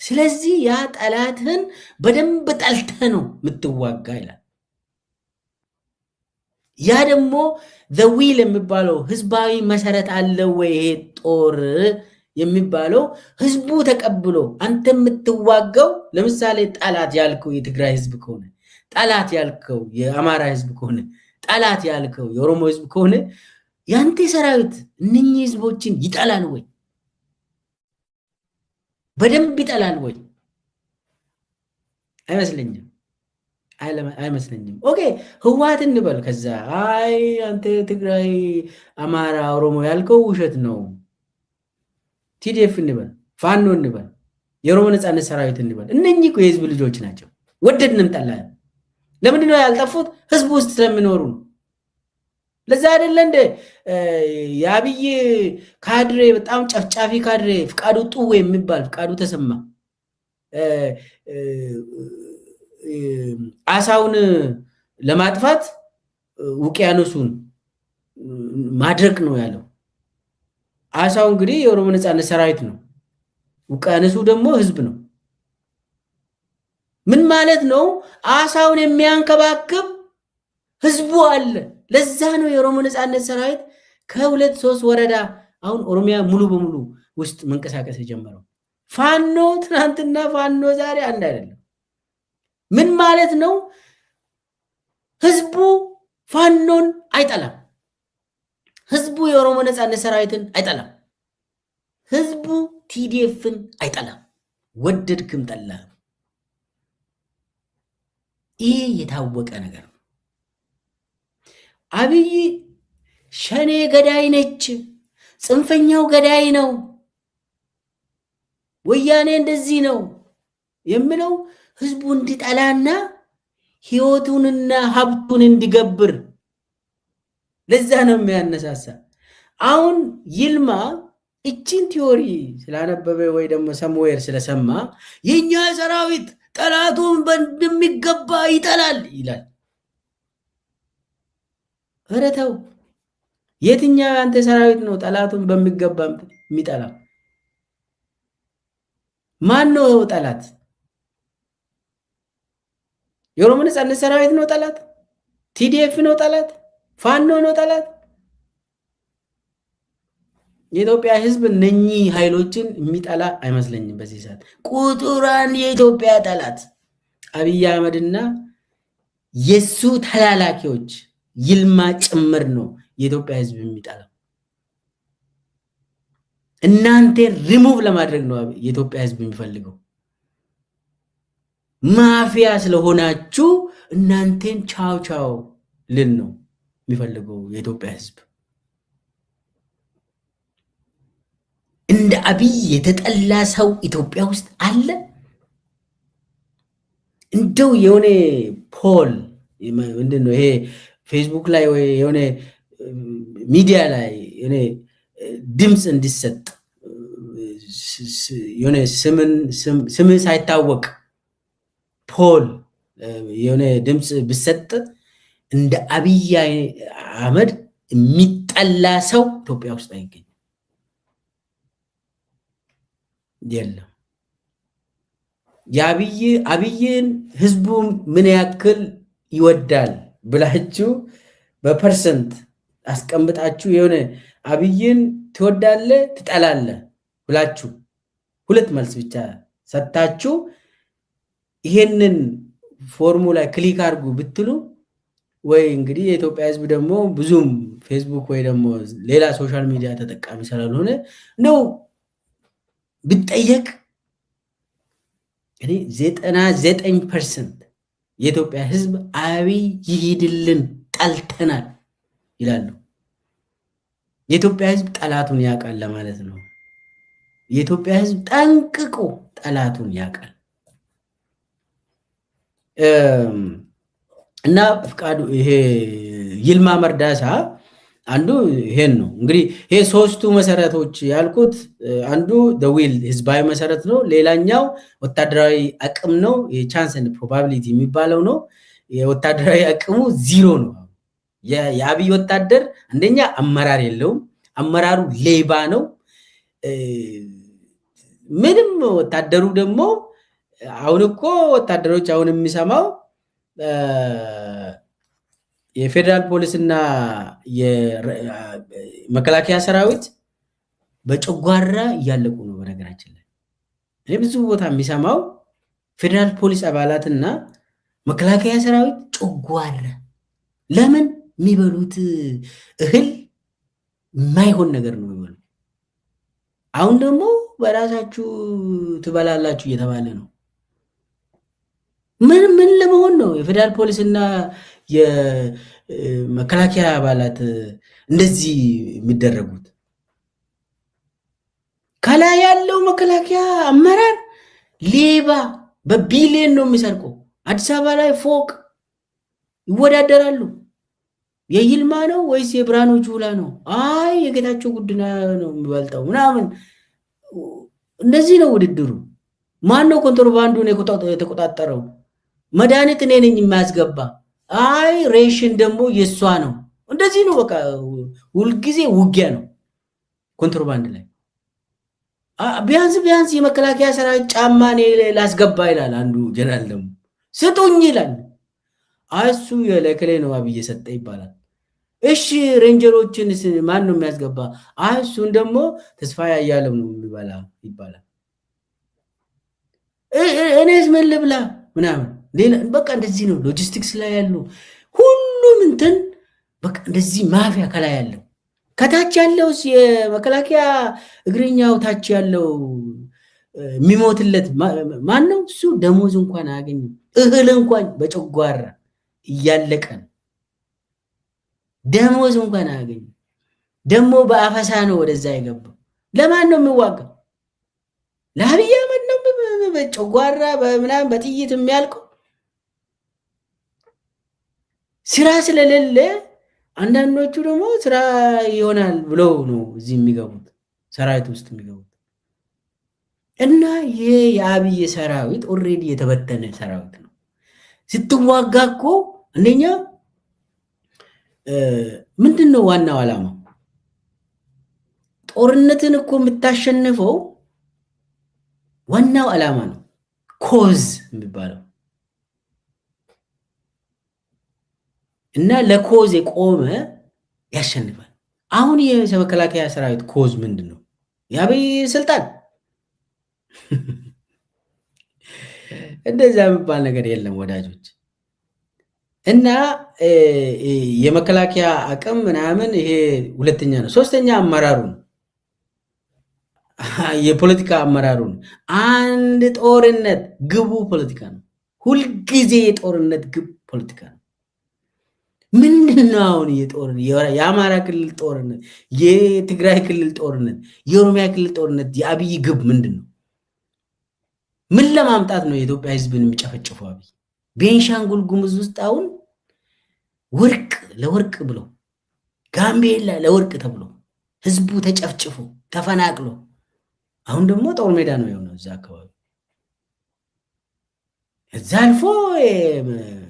ስለዚህ ያ ጠላትን በደንብ ጠልተህ ነው የምትዋጋ ይላል። ያ ደግሞ the will የሚባለው ህዝባዊ መሰረት አለው ወይ? ይሄ ጦር የሚባለው ህዝቡ ተቀብሎ አንተ የምትዋጋው ለምሳሌ ጠላት ያልከው የትግራይ ህዝብ ከሆነ፣ ጠላት ያልከው የአማራ ህዝብ ከሆነ፣ ጠላት ያልከው የኦሮሞ ህዝብ ከሆነ ያንተ ሰራዊት እነኚህ ህዝቦችን ይጠላል ወይ? በደንብ ይጠላል ወይ? አይመስለኝም። ኦኬ ህወሓት እንበል። ከዛ አይ አንተ ትግራይ፣ አማራ፣ ኦሮሞ ያልከው ውሸት ነው። ቲዲኤፍ እንበል፣ ፋኖ እንበል፣ የኦሮሞ ነፃነት ሰራዊት እንበል። እነኚህ እኮ የህዝብ ልጆች ናቸው። ወደድንም ጠላን። ለምንድን ነው ያልጠፉት? ህዝብ ውስጥ ስለሚኖሩ ነው። ለዛ አይደለ እንደ የአብይ ካድሬ በጣም ጨፍጫፊ ካድሬ ፍቃዱ ጥዌ የሚባል ፍቃዱ ተሰማ አሳውን ለማጥፋት ውቅያኖሱን ማድረቅ ነው ያለው። አሳው እንግዲህ የኦሮሞ ነፃነት ሰራዊት ነው፣ ውቅያኖሱ ደግሞ ህዝብ ነው። ምን ማለት ነው? አሳውን የሚያንከባክብ ህዝቡ አለ። ለዛ ነው የኦሮሞ ነፃነት ሰራዊት ከ2-3 ወረዳ አሁን ኦሮሚያ ሙሉ በሙሉ ውስጥ መንቀሳቀስ የጀመረው። ፋኖ ትናንትና ፋኖ ዛሬ አንድ አይደለም። ምን ማለት ነው? ህዝቡ ፋኖን አይጠላም። ህዝቡ የኦሮሞ ነፃነት ሰራዊትን አይጠላም። ህዝቡ ቲዲኤፍን አይጠላም። ወደድክም ጠላህ፣ ይህ የታወቀ ነገር ነው። አብይ ሸኔ ገዳይ ነች፣ ጽንፈኛው ገዳይ ነው፣ ወያኔ እንደዚህ ነው የሚለው ህዝቡ እንዲጠላና ህይወቱንና ሀብቱን እንዲገብር ለዛ ነው የሚያነሳሳ። አሁን ይልማ እቺን ቲዮሪ ስላነበበ ወይ ደግሞ ሰምዌር ስለሰማ የኛ ሰራዊት ጠላቱን በሚገባ ይጠላል ይላል። ኧረ ተው፣ የትኛው አንተ ሰራዊት ነው ጠላቱን በሚገባ የሚጠላ? ማን ነው ጠላት? የኦሮሞ ነጻነት ሰራዊት ነው ጠላት? ቲዲኤፍ ነው ጠላት? ፋኖ ነው ጠላት? የኢትዮጵያ ህዝብ እነኚህ ኃይሎችን የሚጠላ አይመስለኝም። በዚህ ሰዓት ቁጥራን የኢትዮጵያ ጠላት አብይ አህመድና የሱ ተላላኪዎች ይልማ ጭምር ነው የኢትዮጵያ ህዝብ የሚጠላው። እናንተን ሪሙቭ ለማድረግ ነው የኢትዮጵያ ህዝብ የሚፈልገው። ማፊያ ስለሆናችሁ እናንተን ቻው ቻው ልን ነው የሚፈልገው የኢትዮጵያ ህዝብ። እንደ አብይ የተጠላ ሰው ኢትዮጵያ ውስጥ አለ? እንደው የሆነ ፖል ምንድነው ይሄ ፌስቡክ ላይ ወይ የሆነ ሚዲያ ላይ የሆነ ድምፅ እንዲሰጥ የሆነ ስም ሳይታወቅ ፖል የሆነ ድምፅ ብሰጥ እንደ አብይ አህመድ የሚጠላ ሰው ኢትዮጵያ ውስጥ አይገኝም። የለም። አብይን ህዝቡ ምን ያክል ይወዳል ብላችሁ በፐርሰንት አስቀምጣችሁ የሆነ አብይን ትወዳለ ትጠላለ ብላችሁ ሁለት መልስ ብቻ ሰጣችሁ ይሄንን ፎርሙላ ክሊክ አድርጉ ብትሉ ወይ እንግዲህ የኢትዮጵያ ህዝብ ደግሞ ብዙም ፌስቡክ ወይ ደግሞ ሌላ ሶሻል ሚዲያ ተጠቃሚ ስላልሆነ ነው ብትጠየቅ እኔ 99% የኢትዮጵያ ህዝብ አብይ ይሄድልን ጠልተናል ይላሉ። የኢትዮጵያ ህዝብ ጠላቱን ያውቃል ለማለት ነው። የኢትዮጵያ ህዝብ ጠንቅቆ ጠላቱን ያውቃል። እና ፍቃዱ ይሄ ይልማ መርዳሳ አንዱ ይሄን ነው እንግዲህ ይሄ ሶስቱ መሰረቶች ያልኩት አንዱ ደዊል ህዝባዊ መሰረት ነው። ሌላኛው ወታደራዊ አቅም ነው። የቻንስ ኤንድ ፕሮባቢሊቲ የሚባለው ነው። የወታደራዊ አቅሙ ዚሮ ነው። የአብይ ወታደር አንደኛ አመራር የለውም። አመራሩ ሌባ ነው። ምንም ወታደሩ ደግሞ አሁን እኮ ወታደሮች አሁን የሚሰማው የፌደራል ፖሊስና የመከላከያ ሰራዊት በጨጓራ እያለቁ ነው። በነገራችን ላይ እኔ ብዙ ቦታ የሚሰማው ፌደራል ፖሊስ አባላትና መከላከያ ሰራዊት ጨጓራ ለምን የሚበሉት እህል የማይሆን ነገር ነው የሚበሉት። አሁን ደግሞ በራሳችሁ ትበላላችሁ እየተባለ ነው። ምን ለመሆን ነው የፌደራል ፖሊስና የመከላከያ አባላት እንደዚህ የሚደረጉት? ከላይ ያለው መከላከያ አመራር ሌባ በቢሊየን ነው የሚሰርቀው። አዲስ አበባ ላይ ፎቅ ይወዳደራሉ። የይልማ ነው ወይስ የብርሃኑ ጁላ ነው? አይ የጌታቸው ጉድና ነው የሚበልጠው ምናምን። እንደዚህ ነው ውድድሩ። ማን ነው ኮንትሮባንዱን የተቆጣጠረው? መድኃኒት እኔ ነኝ የሚያስገባ። አይ ሬሽን ደግሞ የሷ ነው። እንደዚህ ነው በቃ ሁልጊዜ ውጊያ ነው ኮንትሮባንድ ላይ። ቢያንስ የመከላከያ ሰራዊት ጫማ እኔ ላስገባ ይላል አንዱ ጀነራል። ደግሞ ስጡኝ ይላል። እሱ የለከሌ ነው አብይ ሰጠ ይባላል። እሺ ሬንጀሮችን ማን ነው የሚያስገባ? እሱን ደግሞ ተስፋ ያያለም ነው የሚባላ ይባላል። እኔስ ምን ልብላ ምናምን ሌላ በቃ እንደዚህ ነው። ሎጂስቲክስ ላይ ያሉ ሁሉም እንትን በቃ እንደዚህ ማፊያ ከላይ ያለው ከታች ያለው የመከላከያ እግረኛው ታች ያለው የሚሞትለት ማን ነው? እሱ ደሞዝ እንኳን አያገኝም። እህል እንኳን በጨጓራ እያለቀ ነው። ደሞዝ እንኳን አያገኝም። ደግሞ በአፈሳ ነው ወደዛ የገባው። ለማን ነው የሚዋጋው? ለአብይ አህመድ ነው በጨጓራ በምናምን በጥይት የሚያልቀው ስራ ስለሌለ፣ አንዳንዶቹ ደግሞ ስራ ይሆናል ብለው ነው እዚህ የሚገቡት ሰራዊት ውስጥ የሚገቡት። እና ይሄ የአብይ ሰራዊት ኦልሬዲ የተበተነ ሰራዊት ነው። ስትዋጋ እኮ አንደኛ ምንድን ነው ዋናው ዓላማው? ጦርነትን እኮ የምታሸንፈው ዋናው ዓላማ ነው፣ ኮዝ የሚባለው እና ለኮዝ የቆመ ያሸንፋል። አሁን የመከላከያ ሰራዊት ኮዝ ምንድን ነው? የአብይ ስልጣን። እንደዛ የሚባል ነገር የለም ወዳጆች። እና የመከላከያ አቅም ምናምን ይሄ ሁለተኛ ነው። ሶስተኛ አመራሩ ነው፣ የፖለቲካ አመራሩ ነው። አንድ ጦርነት ግቡ ፖለቲካ ነው። ሁልጊዜ የጦርነት ግብ ፖለቲካ ነው። ምንድን ነው አሁን የአማራ ክልል ጦርነት፣ የትግራይ ክልል ጦርነት፣ የኦሮሚያ ክልል ጦርነት የአብይ ግብ ምንድን ነው? ምን ለማምጣት ነው የኢትዮጵያ ሕዝብን የሚጨፈጭፈው አብይ? ቤንሻንጉል ጉሙዝ ውስጥ አሁን ወርቅ ለወርቅ ብሎ ጋምቤላ ለወርቅ ተብሎ ህዝቡ ተጨፍጭፎ ተፈናቅሎ አሁን ደግሞ ጦር ሜዳ ነው የሆነው እዛ አካባቢ። እዛ አልፎ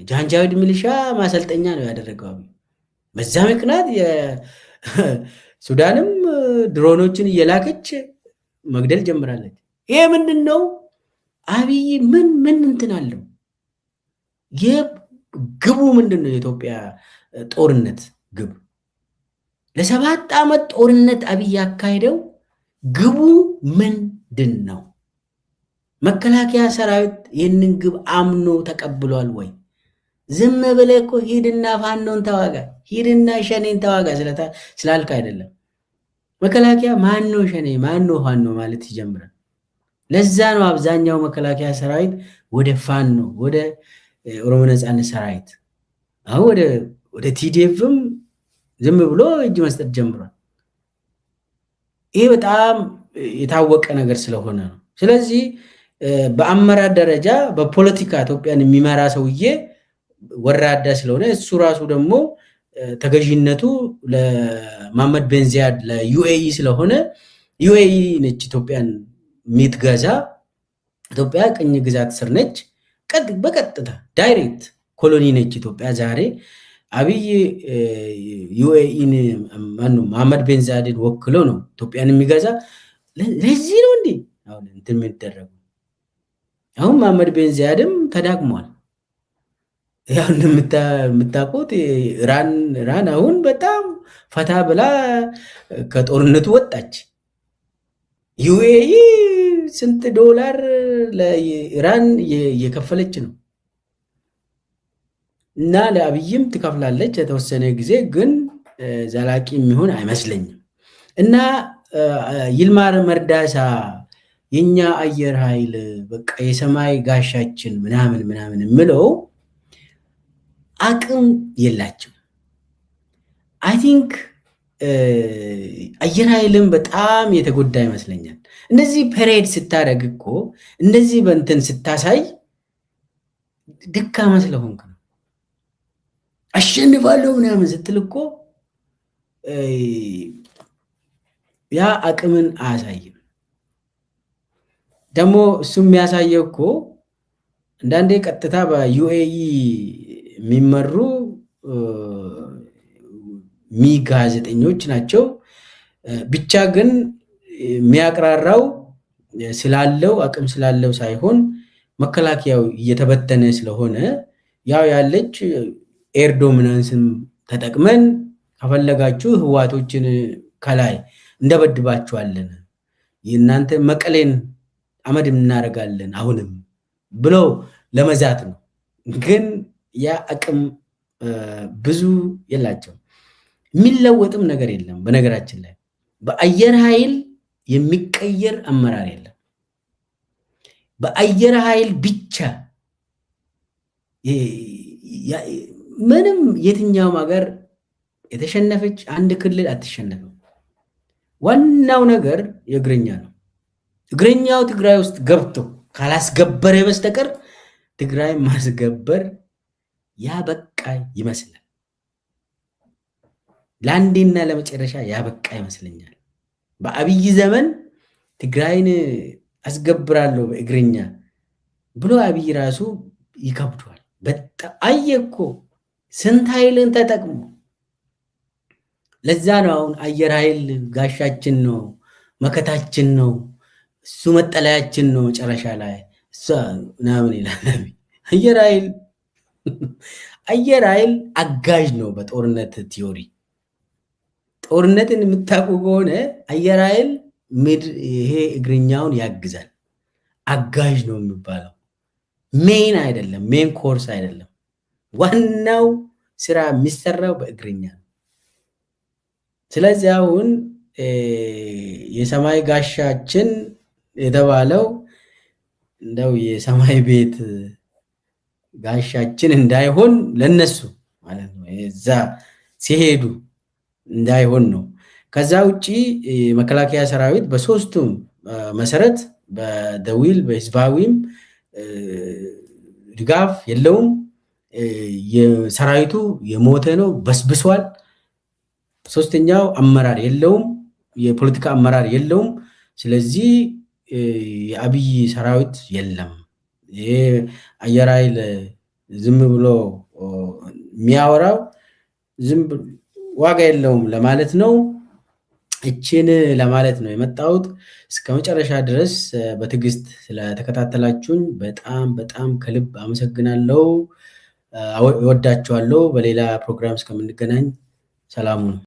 ጃንጃዊድ ሚሊሻ ማሰልጠኛ ነው ያደረገው አብይ። በዛ ምክንያት ሱዳንም ድሮኖችን እየላከች መግደል ጀምራለች። ይሄ ምንድን ነው? አብይ ምን እንትን አለው? ግቡ ምንድን ነው? የኢትዮጵያ ጦርነት ግብ ለ7 ዓመት ጦርነት አብይ ያካሄደው ግቡ ምንድን ነው? መከላከያ ሰራዊት ይህንን ግብ አምኖ ተቀብሏል ወይ? ዝም ብለህ እኮ ሂድና ፋኖን ተዋጋ፣ ሂድና ሸኔን ተዋጋ ስላልክ አይደለም። መከላከያ ማን ነው ሸኔ ማን ነው ፋኖ ማለት ይጀምራል። ለዛ ነው አብዛኛው መከላከያ ሰራዊት ወደ ፋኖ ወደ ኦሮሞ ነጻነት ሰራዊት አሁን ወደ ቲዲኤፍም ዝም ብሎ እጅ መስጠት ጀምሯል። ይሄ በጣም የታወቀ ነገር ስለሆነ ነው። ስለዚህ በአመራር ደረጃ በፖለቲካ ኢትዮጵያን የሚመራ ሰውዬ ወራዳ ስለሆነ እሱ ራሱ ደግሞ ተገዥነቱ ለመሐመድ ቤን ዚያድ ለዩኤኢ ስለሆነ ዩኤኢ ነች ኢትዮጵያን የምትገዛ። ኢትዮጵያ ቅኝ ግዛት ስር ነች። በቀጥታ ዳይሬክት ኮሎኒ ነች ኢትዮጵያ። ዛሬ አብይ ዩኤኢን መሐመድ ቤን ዚያድን ወክሎ ነው ኢትዮጵያን የሚገዛ። ለዚህ ነው እንዴ አሁን እንትን የሚደረጉ። አሁን መሐመድ ቤን ዚያድም ተዳክሟል። ያው እንደምታውቁት ኢራን አሁን በጣም ፈታ ብላ ከጦርነቱ ወጣች። ዩኤኢ ስንት ዶላር ለኢራን እየከፈለች ነው እና ለአብይም ትከፍላለች የተወሰነ ጊዜ፣ ግን ዘላቂ የሚሆን አይመስለኝም። እና ይልማ መርዳሳ የኛ አየር ኃይል በቃ የሰማይ ጋሻችን ምናምን የምለው አቅም የላቸው። አይ ቲንክ አየር ኃይልም በጣም የተጎዳ ይመስለኛል። እንደዚህ ፐሬድ ስታደርግ እኮ እንደዚህ በእንትን ስታሳይ ደካማ ስለሆንክ ነው። አሸንፋለሁ ምናምን ስትል እኮ ያ አቅምን አያሳይም። ደግሞ እሱ የሚያሳየው እኮ አንዳንዴ ቀጥታ በዩኤኢ የሚመሩ ሚግ 29ኞች ናቸው። ብቻ ግን የሚያቅራራው ስላለው አቅም ስላለው ሳይሆን መከላከያው እየተበተነ ስለሆነ ያው ያለች ኤር ዶሚናንስን ተጠቅመን ከፈለጋችሁ ህዋቶችን ከላይ እንደበድባችኋለን፣ የእናንተ መቀሌን አመድ እናደርጋለን አሁንም ብሎ ለመዛት ነው። ግን ያ አቅም ብዙ የላቸው። የሚለወጥም ነገር የለም። በነገራችን ላይ በአየር ኃይል የሚቀየር አመራር የለም። በአየር ኃይል ብቻ ምንም የትኛውም ሀገር የተሸነፈች አንድ ክልል አትሸነፍም። ዋናው ነገር የእግረኛ ነው። እግረኛው ትግራይ ውስጥ ገብቶ ካላስገበረ በስተቀር ትግራይ ማስገበር ያበቃ ይመስላል። ለአንዴና ለመጨረሻ ያበቃ ይመስለኛል። በአብይ ዘመን ትግራይን አስገብራለሁ በእግረኛ ብሎ አብይ ራሱ ይከብዷል። በጣም አየኮ ስንት ኃይልን ተጠቅሞ ለዛ ነው አሁን አየር ኃይል ጋሻችን ነው፣ መከታችን ነው፣ እሱ መጠለያችን ነው። መጨረሻ ላይ እሷ ምናምን ይላል። አየር ኃይል አጋዥ ነው በጦርነት ቲዮሪ። ጦርነትን የምታውቁ ከሆነ አየር ኃይል ይሄ እግረኛውን ያግዛል። አጋዥ ነው የሚባለው፣ ሜን አይደለም፣ ሜን ኮርስ አይደለም። ዋናው ስራ የሚሰራው በእግረኛ ነው። ስለዚህ አሁን የሰማይ ጋሻችን የተባለው እንደው የሰማይ ቤት ጋሻችን እንዳይሆን ለነሱ ማለት ነው፣ እዛ ሲሄዱ እንዳይሆን ነው። ከዛ ውጪ መከላከያ ሰራዊት በሶስቱም መሰረት በደዊል በህዝባዊም ድጋፍ የለውም። የሰራዊቱ የሞተ ነው፣ በስብሷል። ሶስተኛው አመራር የለውም፣ የፖለቲካ አመራር የለውም። ስለዚህ የአብይ ሰራዊት የለም። ይሄ አየር ኃይል ዝም ብሎ የሚያወራው ዝም ዋጋ የለውም ለማለት ነው። እችን ለማለት ነው የመጣሁት። እስከ መጨረሻ ድረስ በትዕግስት ስለተከታተላችሁኝ በጣም በጣም ከልብ አመሰግናለሁ። እወዳችኋለሁ። በሌላ ፕሮግራም እስከምንገናኝ ሰላሙ ነው።